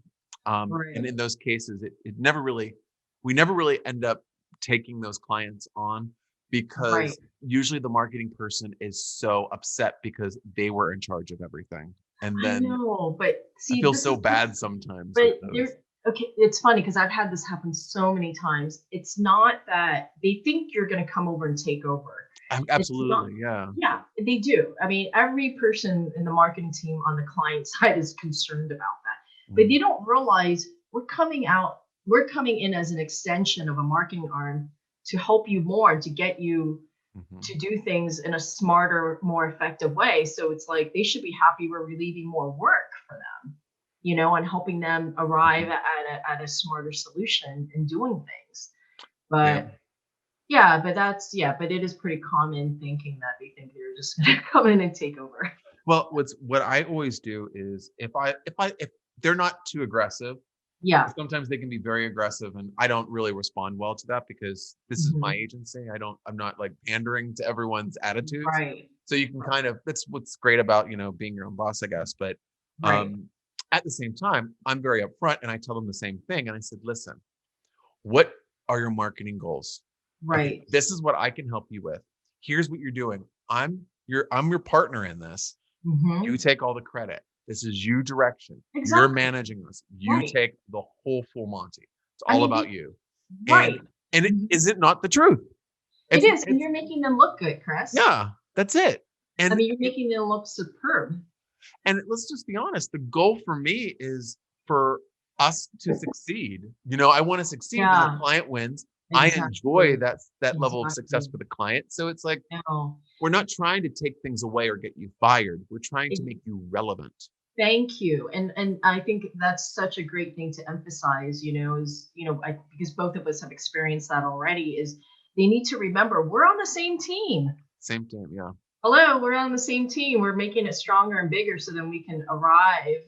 And Right. in those cases, we never really end up taking those clients on, Right. because usually the marketing person is so upset because they were in charge of everything. And I then know, but I see, feel this so is bad sometimes with but those. there okay, it's funny because I've had this happen so many times. It's not that they think you're gonna come over and take over. It's not Absolutely, yeah. yeah, they do. I mean, every person in the marketing team on the client side is concerned about that. But Mhm, they don't realize we're coming in as an extension of a marketing arm to help you more and to get you mhm. to do things in a smarter, more effective way. So it's like they should be happy we're relieving more work for them, and helping them arrive Mhm. at a smarter solution in doing things. Yeah. But but it is pretty common thinking that they think they're just gonna come in and take over. Well, what I always do is if they're not too aggressive, Yeah. sometimes they can be very aggressive, and I don't really respond well to that because this is my Mhm. agency. I'm not like pandering to everyone's attitudes. Right. So you can Right. kind of, that's what's great about, being your own boss, I guess. But Right. um at the same time, I'm very upfront and I tell them the same thing. And I said, listen, what are your marketing goals? Okay, Right. this is what I can help you with. Here's what you're doing. I'm your partner in this. You Mhm. take all the credit. This is you direction. You're Exactly. managing this. You Right. take the whole full Monty. It's I all mean, about you. And right. Mhm. is it not the truth? It is, and It's you're making them look good, Chris. yeah, that's it. I And mean, you're making them look superb. let's just be honest, the goal for me is for us to succeed. I want to succeed when the Yeah, client wins. I enjoy exactly. that level of success Exactly. for the client. So it's like No. we're not trying to take things away or get you fired. We're trying to Ex make you relevant. Thank you, and I think that's such a great thing to emphasize, because both of us have experienced that already, is they need to remember we're on the same team. Same thing, yeah. Hello, we're on the same team. We're making it stronger and bigger so then we can arrive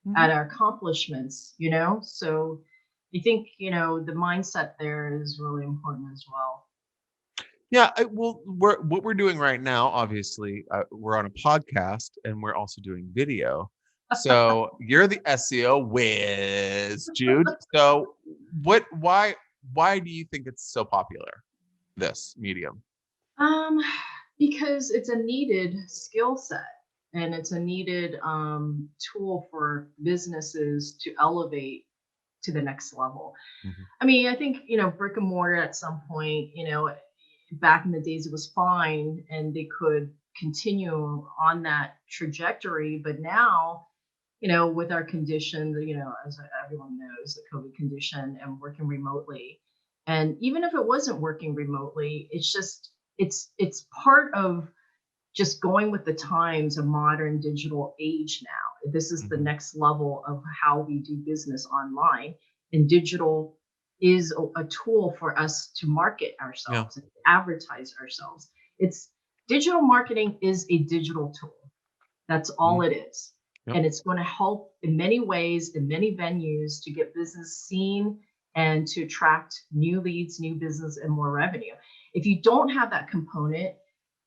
Mhm. at our accomplishments. So I think, the mindset there is really important as well. Yeah, well, what we're doing right now, obviously, we're on a podcast and we're also doing video. So you're the SEO whiz, Jude. So what? Why do you think it's so popular? This medium. Um, because it's a needed skill set and it's a needed tool for businesses to elevate to the next level. Mhm. I mean, I think, brick and mortar at some point, back in the days it was fine and they could continue on that trajectory. But now, with our condition, as everyone knows, the COVID condition and working remotely. And even if it wasn't working remotely, it's part of just going with the times, a modern digital age now. This is the Mhm. next level of how we do business online. And digital is a tool for us to market Yeah. ourselves and advertise ourselves. It's digital marketing is a digital tool. That's all Mhm. it is. Yep. And it's going to help in many ways, in many venues to get business seen and to attract new leads, new business, and more revenue. If you don't have that component,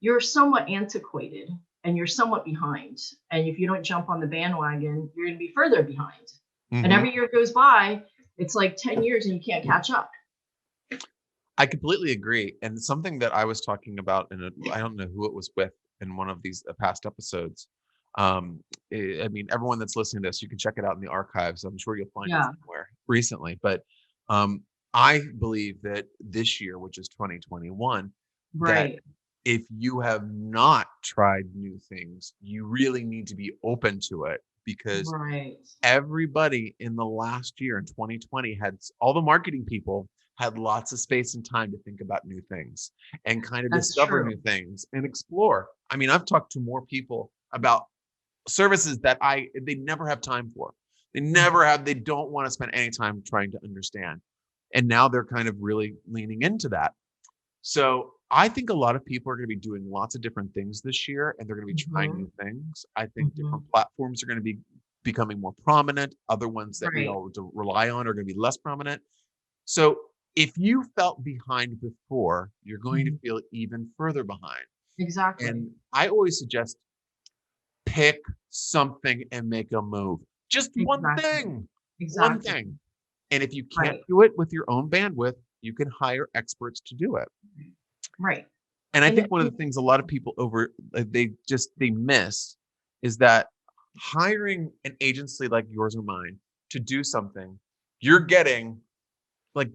you're somewhat antiquated and you're somewhat behind. And if you don't jump on the bandwagon, you're going to be further behind. And Mhm. every year goes by, it's like 10 years and you can't catch up. I completely agree. And something that I was talking about I don't know who it was with in one of these past episodes. I mean, everyone that's listening to this, you can check it out in the archives. I'm sure you'll find it Yeah, somewhere recently. But um, I believe that this year, which is 2021, that right. if you have not tried new things, you really need to be open to it, because Right. everybody in the last year in 2020 all the marketing people had lots of space and time to think about new things and kind of That's discover true. new things and explore. I mean, I've talked to more people about services that they never have time for. They don't want to spend any time trying to understand. And now they're kind of really leaning into that. So I think a lot of people are going to be doing lots of different things this year, and they're going to be trying Hmm. new things. I think Hmm. different platforms are going to be becoming more prominent. Other ones that we Right. all rely on are going to be less prominent. So if you felt behind before, you're going to Mhm. feel even further behind. Exactly. And I always suggest pick something and make a move. Just one Exactly. thing, one Exactly. thing. And if you can't Right. do it with your own bandwidth, you can hire experts to do it. Right. And I And think one of the things a lot of people they miss is that hiring an agency like yours or mine to do something, you're getting like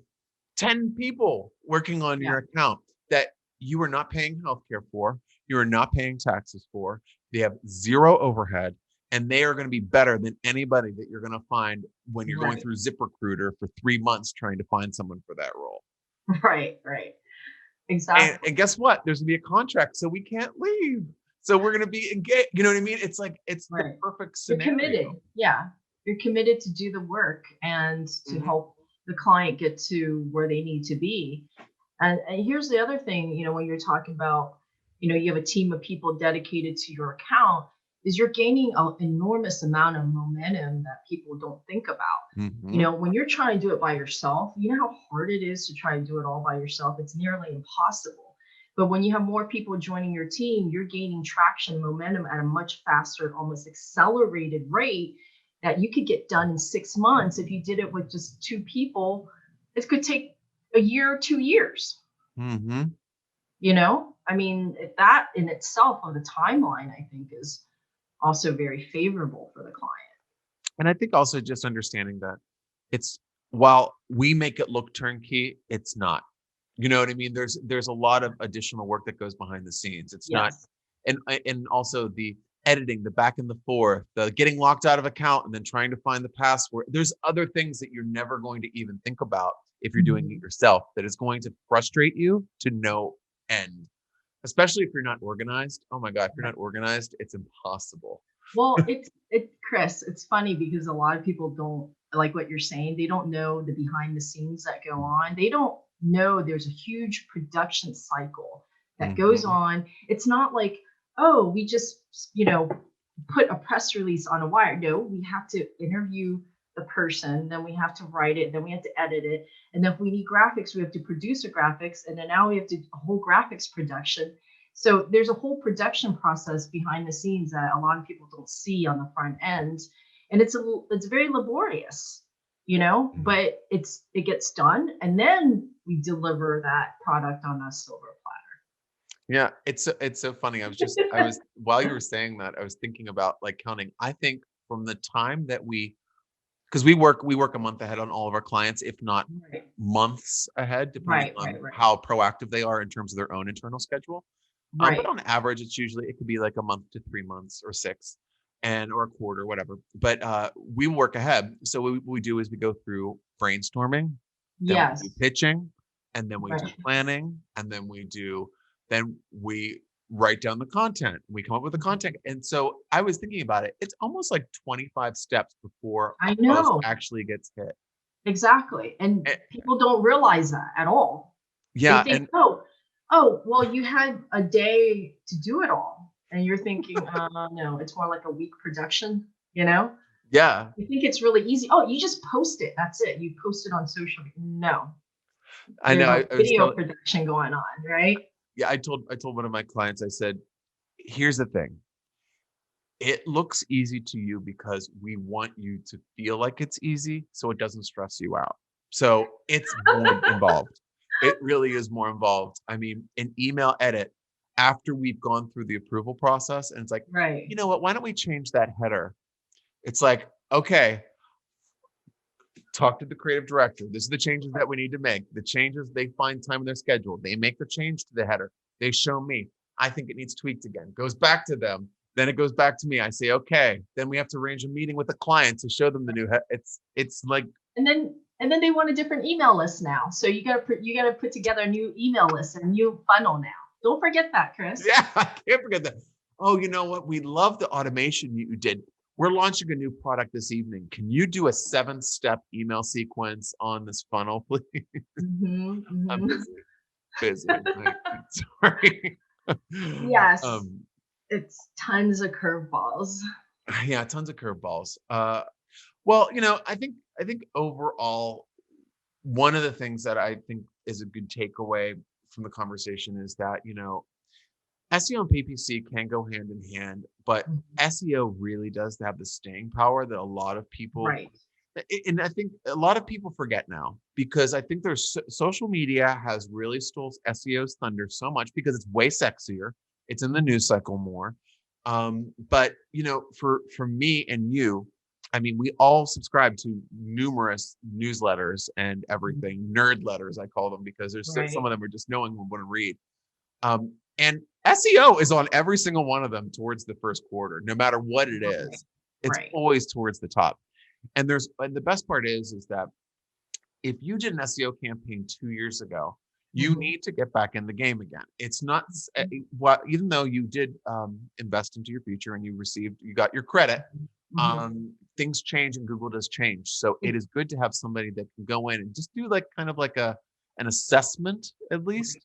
10 people working on yeah. your account that you are not paying healthcare for, you are not paying taxes for. They have zero overhead, and they are going to be better than anybody that you're going to find when you're going Right. through ZipRecruiter for 3 months trying to find someone for that role. Right. Right. And, Exactly. and guess what? There's gonna be a contract, so we can't leave. So we're gonna be engaged. You know what I mean? It's like it's the Right. perfect You're scenario. committed. Yeah. You're committed to do the work and to Mhm. help the client get to where they need to be. And here's the other thing, when you're talking about, you have a team of people dedicated to your account, is you're gaining an enormous amount of momentum that people don't think about. Mhm. When you're trying to do it by yourself, you know how hard it is to try and do it all by yourself? It's nearly impossible. But when you have more people joining your team, you're gaining traction, momentum at a much faster, almost accelerated rate that you could get done in 6 months. If you did it with just two people, it could take a year, 2 years. Mhm. I mean, that in itself of the timeline, I think is also very favorable for the client. And I think also just understanding that it's while we make it look turnkey, it's not. You know what I mean? There's a lot of additional work that goes behind the scenes. It's not, Yes. and also the editing, the back and the forth, the getting locked out of account and then trying to find the password. There's other things that you're never going to even think about if you're doing it Mhm. yourself that is going to frustrate you to no end. Especially if you're not organized. Oh my God, if you're Right. not organized, it's impossible. Well, Chris, it's funny because a lot of people don't like what you're saying. They don't know the behind the scenes that go on. They don't know there's a huge production cycle that goes Mhm. on. It's not like, oh, we just, put a press release on a wire. No, we have to interview the person, then we have to write it, then we have to edit it. And then if we need graphics, we have to produce a graphics. And then now we have to a whole graphics production. So there's a whole production process behind the scenes that a lot of people don't see on the front end, and it's very laborious, Mhm. but it gets done, and then we deliver that product on a silver Yeah, it's so funny. I platter. was while you were saying that, I was thinking about like counting. I think from the time that because we work a month ahead on all of our clients, if not Right, months ahead, depending right, on right, right, how proactive they are in terms of their own internal schedule. But right. on average, it could be like a month to 3 months or six, and or a quarter, whatever. But we work ahead. So what we do is we go through brainstorming, then we do Yes, pitching, and then we do right. planning, and then we write down the content. We come up with the content. And so I was thinking about it. It's almost like 25 steps before a I post know. actually gets hit. Exactly, and Eh, people don't realize that at all. They yeah, think, and "Oh, well, you had a day to do it all," and you're thinking, no, it's more like a week production, you know? yeah, You think it's really easy. Oh, you just post it. That's it. You post it on social media. No, I know. there's a I was video telling, production going on, right? yeah, I told one of my clients, I said, here's the thing. It looks easy to you because we want you to feel like it's easy so it doesn't stress you out. So it's more involved. It really is more involved. I mean, an email edit after we've gone through the approval process and it's like, you Right. know what, why don't we change that header? It's like, okay, talk to the creative director. This is the changes that we need to make. The changes, they find time in their schedule. They make the change to the header. They show me. I think it needs tweaked again. Goes back to them. Then it goes back to me. I say, okay. Then we have to arrange a meeting with the client to show them the new. It's like, And then they want a different email list now. So you gotta put together a new email list and a new funnel now. Don't forget that, Chris. yeah, I can't forget that. Oh, you know what? We love the automation you did. We're launching a new product this evening. Can you do a 7-step email sequence on this funnel, please? Hmm, I'm hmm. busy. Like, sorry. Yes, um, it's tons of curveballs. yeah, tons of curveballs. Well, I think overall, one of the things that I think is a good takeaway from the conversation is that, SEO and PPC can go hand in hand, but Mhm. SEO really does have the staying power that a lot of people, Right. and I think a lot of people forget now, because I think social media has really stole SEO's thunder so much because it's way sexier. It's in the Mhm. news cycle more. But for me and you, I mean, we all subscribe to numerous newsletters and Mhm. everything, nerd letters, I call them, because some Right. of them are just no one would want to read. And SEO is on every single one of them towards the first quarter, no matter what it Okay. is. It's Right. always towards the top. And the best part is that if you did an SEO campaign 2 years ago, you Mhm. need to get back in the game again. It's not Mhm. what, even though you did invest into your future and you got your credit. Mhm. Things change and Google does change. So it It- is good to have somebody that can go in and just do like kind of like an assessment at least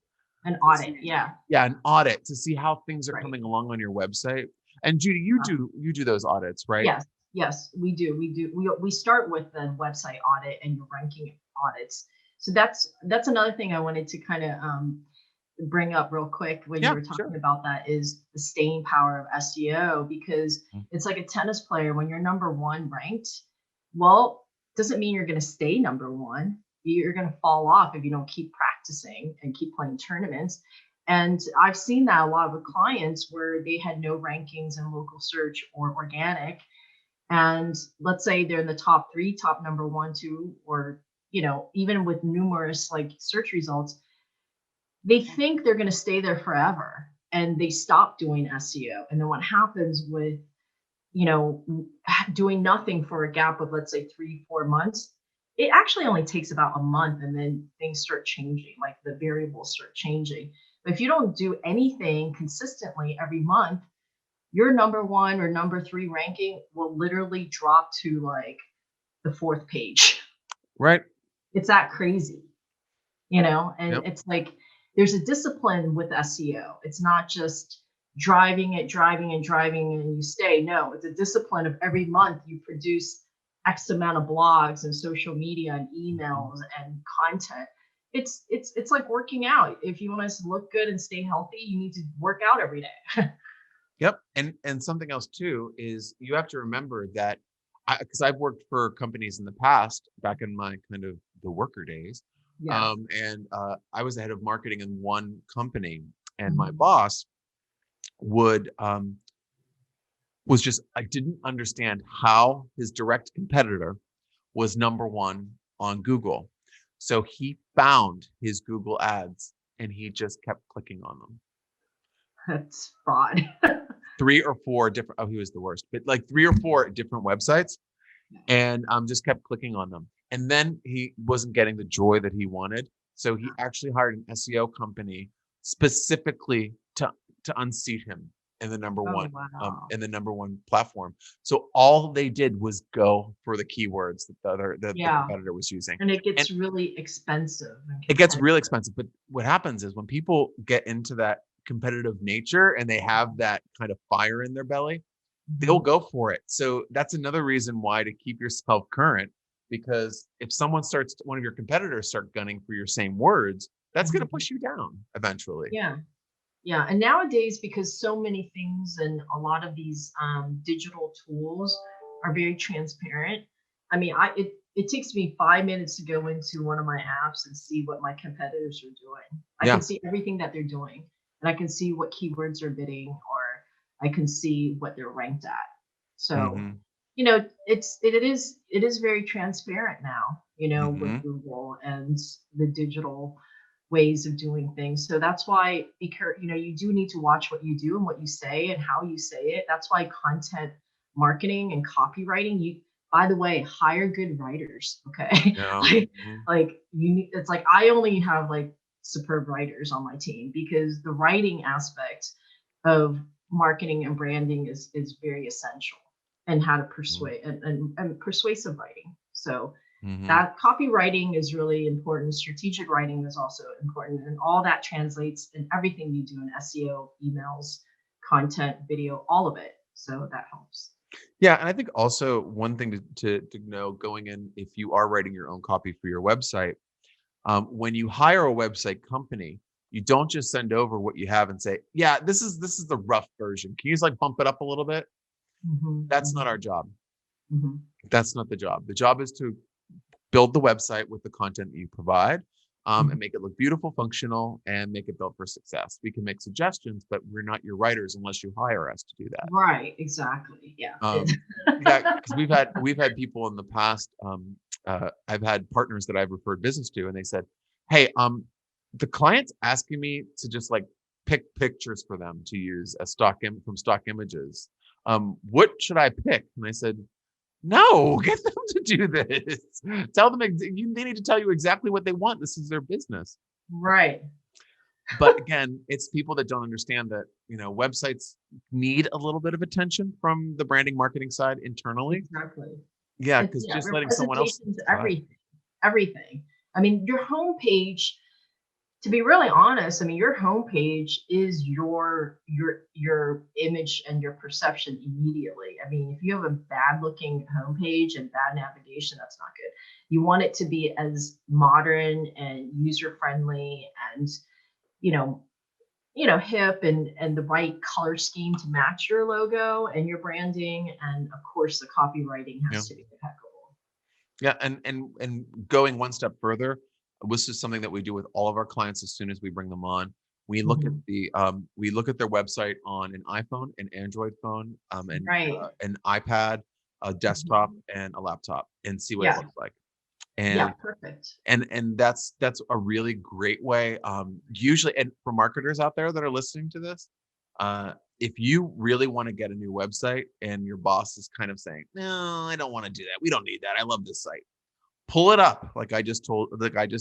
An to audit. see, Yeah. yeah, an audit to see how things are Right. coming along on your website. And Judy, you do those audits, right? Yes, yes, we do. We do. We start with the website audit and your ranking audits. So that's another thing I wanted to kind of bring up real quick when you Yeah, were sure. talking about that is the staying power of SEO, because Mm. it's like a tennis player. When you're number one ranked, well, doesn't mean you're going to stay number one. You're going to fall off if you don't keep practicing and keep playing tournaments. And I've seen that a lot of clients where they had no rankings in local search or organic. And let's say they're in the top three, top number one, two, or, even with numerous like search results, they think they're going to stay there forever and they stop doing SEO. And then what happens with, you know, doing nothing for a gap of, let's say, 3, 4 months, it actually only takes about a month and then things start changing, like the variables start changing. But if you don't do anything consistently every month, your number one or number three ranking will literally drop to like the fourth page. Right. It's that crazy, and Yep. it's like there's a discipline with SEO. It's not just driving it, driving and driving and you stay. No, it's a discipline of every month you produce X amount of blogs and social media and Mhm. emails and content. It's like working out. If you want to look good and stay healthy, you need to work out every day. Yep. And something else too is you have to remember that, because I've worked for companies in the past, back in my kind of the worker days, Yeah. and I was the head of marketing in one company, and my Mhm. boss would was just, I didn't understand how his direct competitor was number one on Google. So he found his Google ads and he just kept clicking on them. That's fraud. 3 or 4 different, oh, he was the worst, but like 3 or 4 different websites, and just kept clicking on them. And then he wasn't getting the joy that he wanted. So he actually hired an SEO company specifically to unseat him in the number Oh one wow. in the number one platform. So all they did was go for the keywords that the Yeah. competitor was using. And it And gets really expensive and it gets competitive. really expensive. But what happens is when people get into that competitive nature and they have that kind of fire in their belly, they'll Mhm. go for it. So that's another reason why to keep yourself current, because if one of your competitors start gunning for your same words, that's going to Mhm. push you down eventually. Yeah. Yeah. And nowadays, because so many things and a lot of these digital tools are very transparent. I mean, it takes me 5 minutes to go into one of my apps and see what my competitors are doing. I can Yeah. see everything that they're doing, and I can see what keywords are bidding, or I can see what they're ranked at. So, Hmm. it is very transparent now, with Hmm. Google and the digital. ways of doing things. So that's why, you do need to watch what you do and what you say and how you say it. That's why content marketing and copywriting, by the way, hire good writers. Okay. Yeah. like, Mhm. it's like, I only have like superb writers on my team because the writing aspect of marketing and branding is very essential, and how to Mhm. persuade, and persuasive writing. So Mhm. that copywriting is really important. Strategic writing is also important, and all that translates in everything you do in SEO, emails, content, video, all of it. So that helps. Yeah, and I think also one thing to know going in, if you are writing your own copy for your website, when you hire a website company, you don't just send over what you have and say, "Yeah, this is the rough version. Can you just like bump it up a little bit?" Hmm. That's not Hmm. our job. Hmm. That's not the job. The job is to build the website with the content that you provide, and make it look beautiful, functional, and make it built for success. We can make suggestions, but we're not your writers unless you hire us to do that. Right, exactly. Yeah. Um, yeah, because we've had people in the past. I've had partners that I've referred business to, and they said, "Hey, the client's asking me to just like pick pictures for them to use as from stock images. What should I pick?" And I said, "No, get them to do this. Tell them they need to tell you exactly what they want. This is their business." Right. But again, it's people that don't understand that, websites need a little bit of attention from the branding marketing side internally. Exactly. Yeah, It's, because yeah, just letting someone else representation's decide. everything. Everything. I mean, your homepage, to be really honest, I mean, your homepage is your image and your perception immediately. I mean, if you have a bad looking homepage and bad navigation, that's not good. You want it to be as modern and user friendly and, you know, hip, and the right color scheme to match your logo and your branding. And of course, the copywriting Yeah. has to be impeccable. Yeah, and going one step further, this is something that we do with all of our clients as soon as we bring them on. Mhm. We look at their website on an iPhone, an Android phone, and Right. an iPad, a desktop, Mhm. and a laptop, and see what it Yeah. looks like. Yeah. And Perfect. that's a really great way. Usually, and for marketers out there that are listening to this, uh, if you really want to get a new website and your boss is kind of saying, "No, I don't want to do that. We don't need that. I love this site." Pull it up, like I just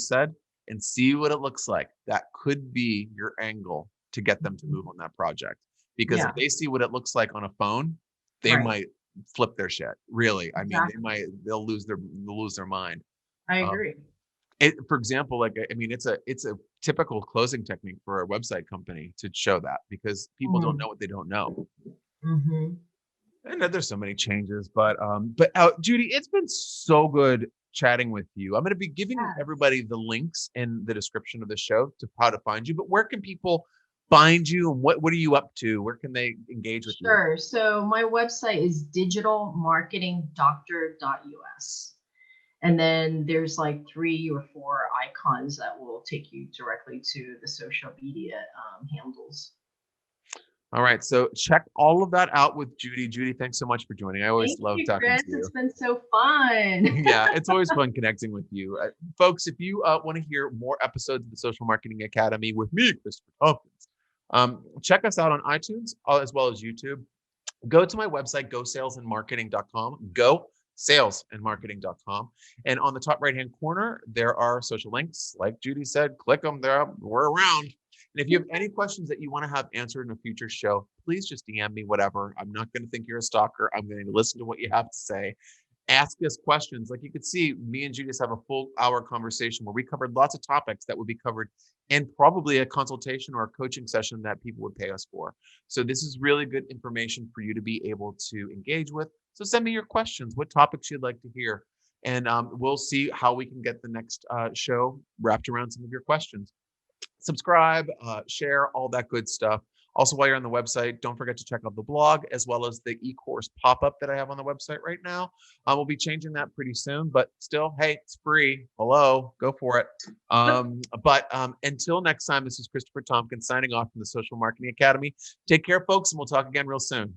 said, and see what it looks like. That could be your angle to get them to Mhm. move on that project. Because if Yeah. they see what it looks like on a phone, they Right. might flip their shit. Really, I mean, Exactly. they'll lose their mind. I Um, agree. for example, like I mean, it's a typical closing technique for a website company to show that because people don't know Mm. what they don't know. Mhm. And then there's so many changes, but Judy, it's been so good chatting with you. I'm going to be giving Yeah. everybody the links in the description of the show to how to find you. But where can people find you, and what are you up to? Where can they engage with you? Sure. So my website is digitalmarketingdoctor.us. And then there's like 3 or 4 icons that will take you directly to the social media handles. All right, so check all of that out with Judy. Judy, thanks so much for joining. I always Thank love you, talking Chris. to you. It's been so fun. Yeah, it's always fun connecting with you. Folks, if you want to hear more episodes of the Social Marketing Academy with me, Christopher Tompkins, check us out on iTunes as well as YouTube. Go to my website, gosalesandmarketing.com, gosalesandmarketing.com. And on the top right-hand corner, there are social links. Like Judy said, click them there. We're around. And if you have any questions that you want to have answered in a future show, please just DM me, whatever. I'm not going to think you're a stalker. I'm going to listen to what you have to say. Ask us questions. Like you could see, me and Judy have a full hour conversation where we covered lots of topics that would be covered in probably a consultation or a coaching session that people would pay us for. So this is really good information for you to be able to engage with. So send me your questions, what topics you'd like to hear, and we'll see how we can get the next show wrapped around some of your questions. Subscribe, share, all that good stuff. Also, while you're on the website, don't forget to check out the blog as well as the e-course pop-up that I have on the website right now. We'll be changing that pretty soon, but still, hey, it's free. Hello, go for it. But until next time, this is Christopher Tompkins signing off from the Social Marketing Academy. Take care, folks, and we'll talk again real soon.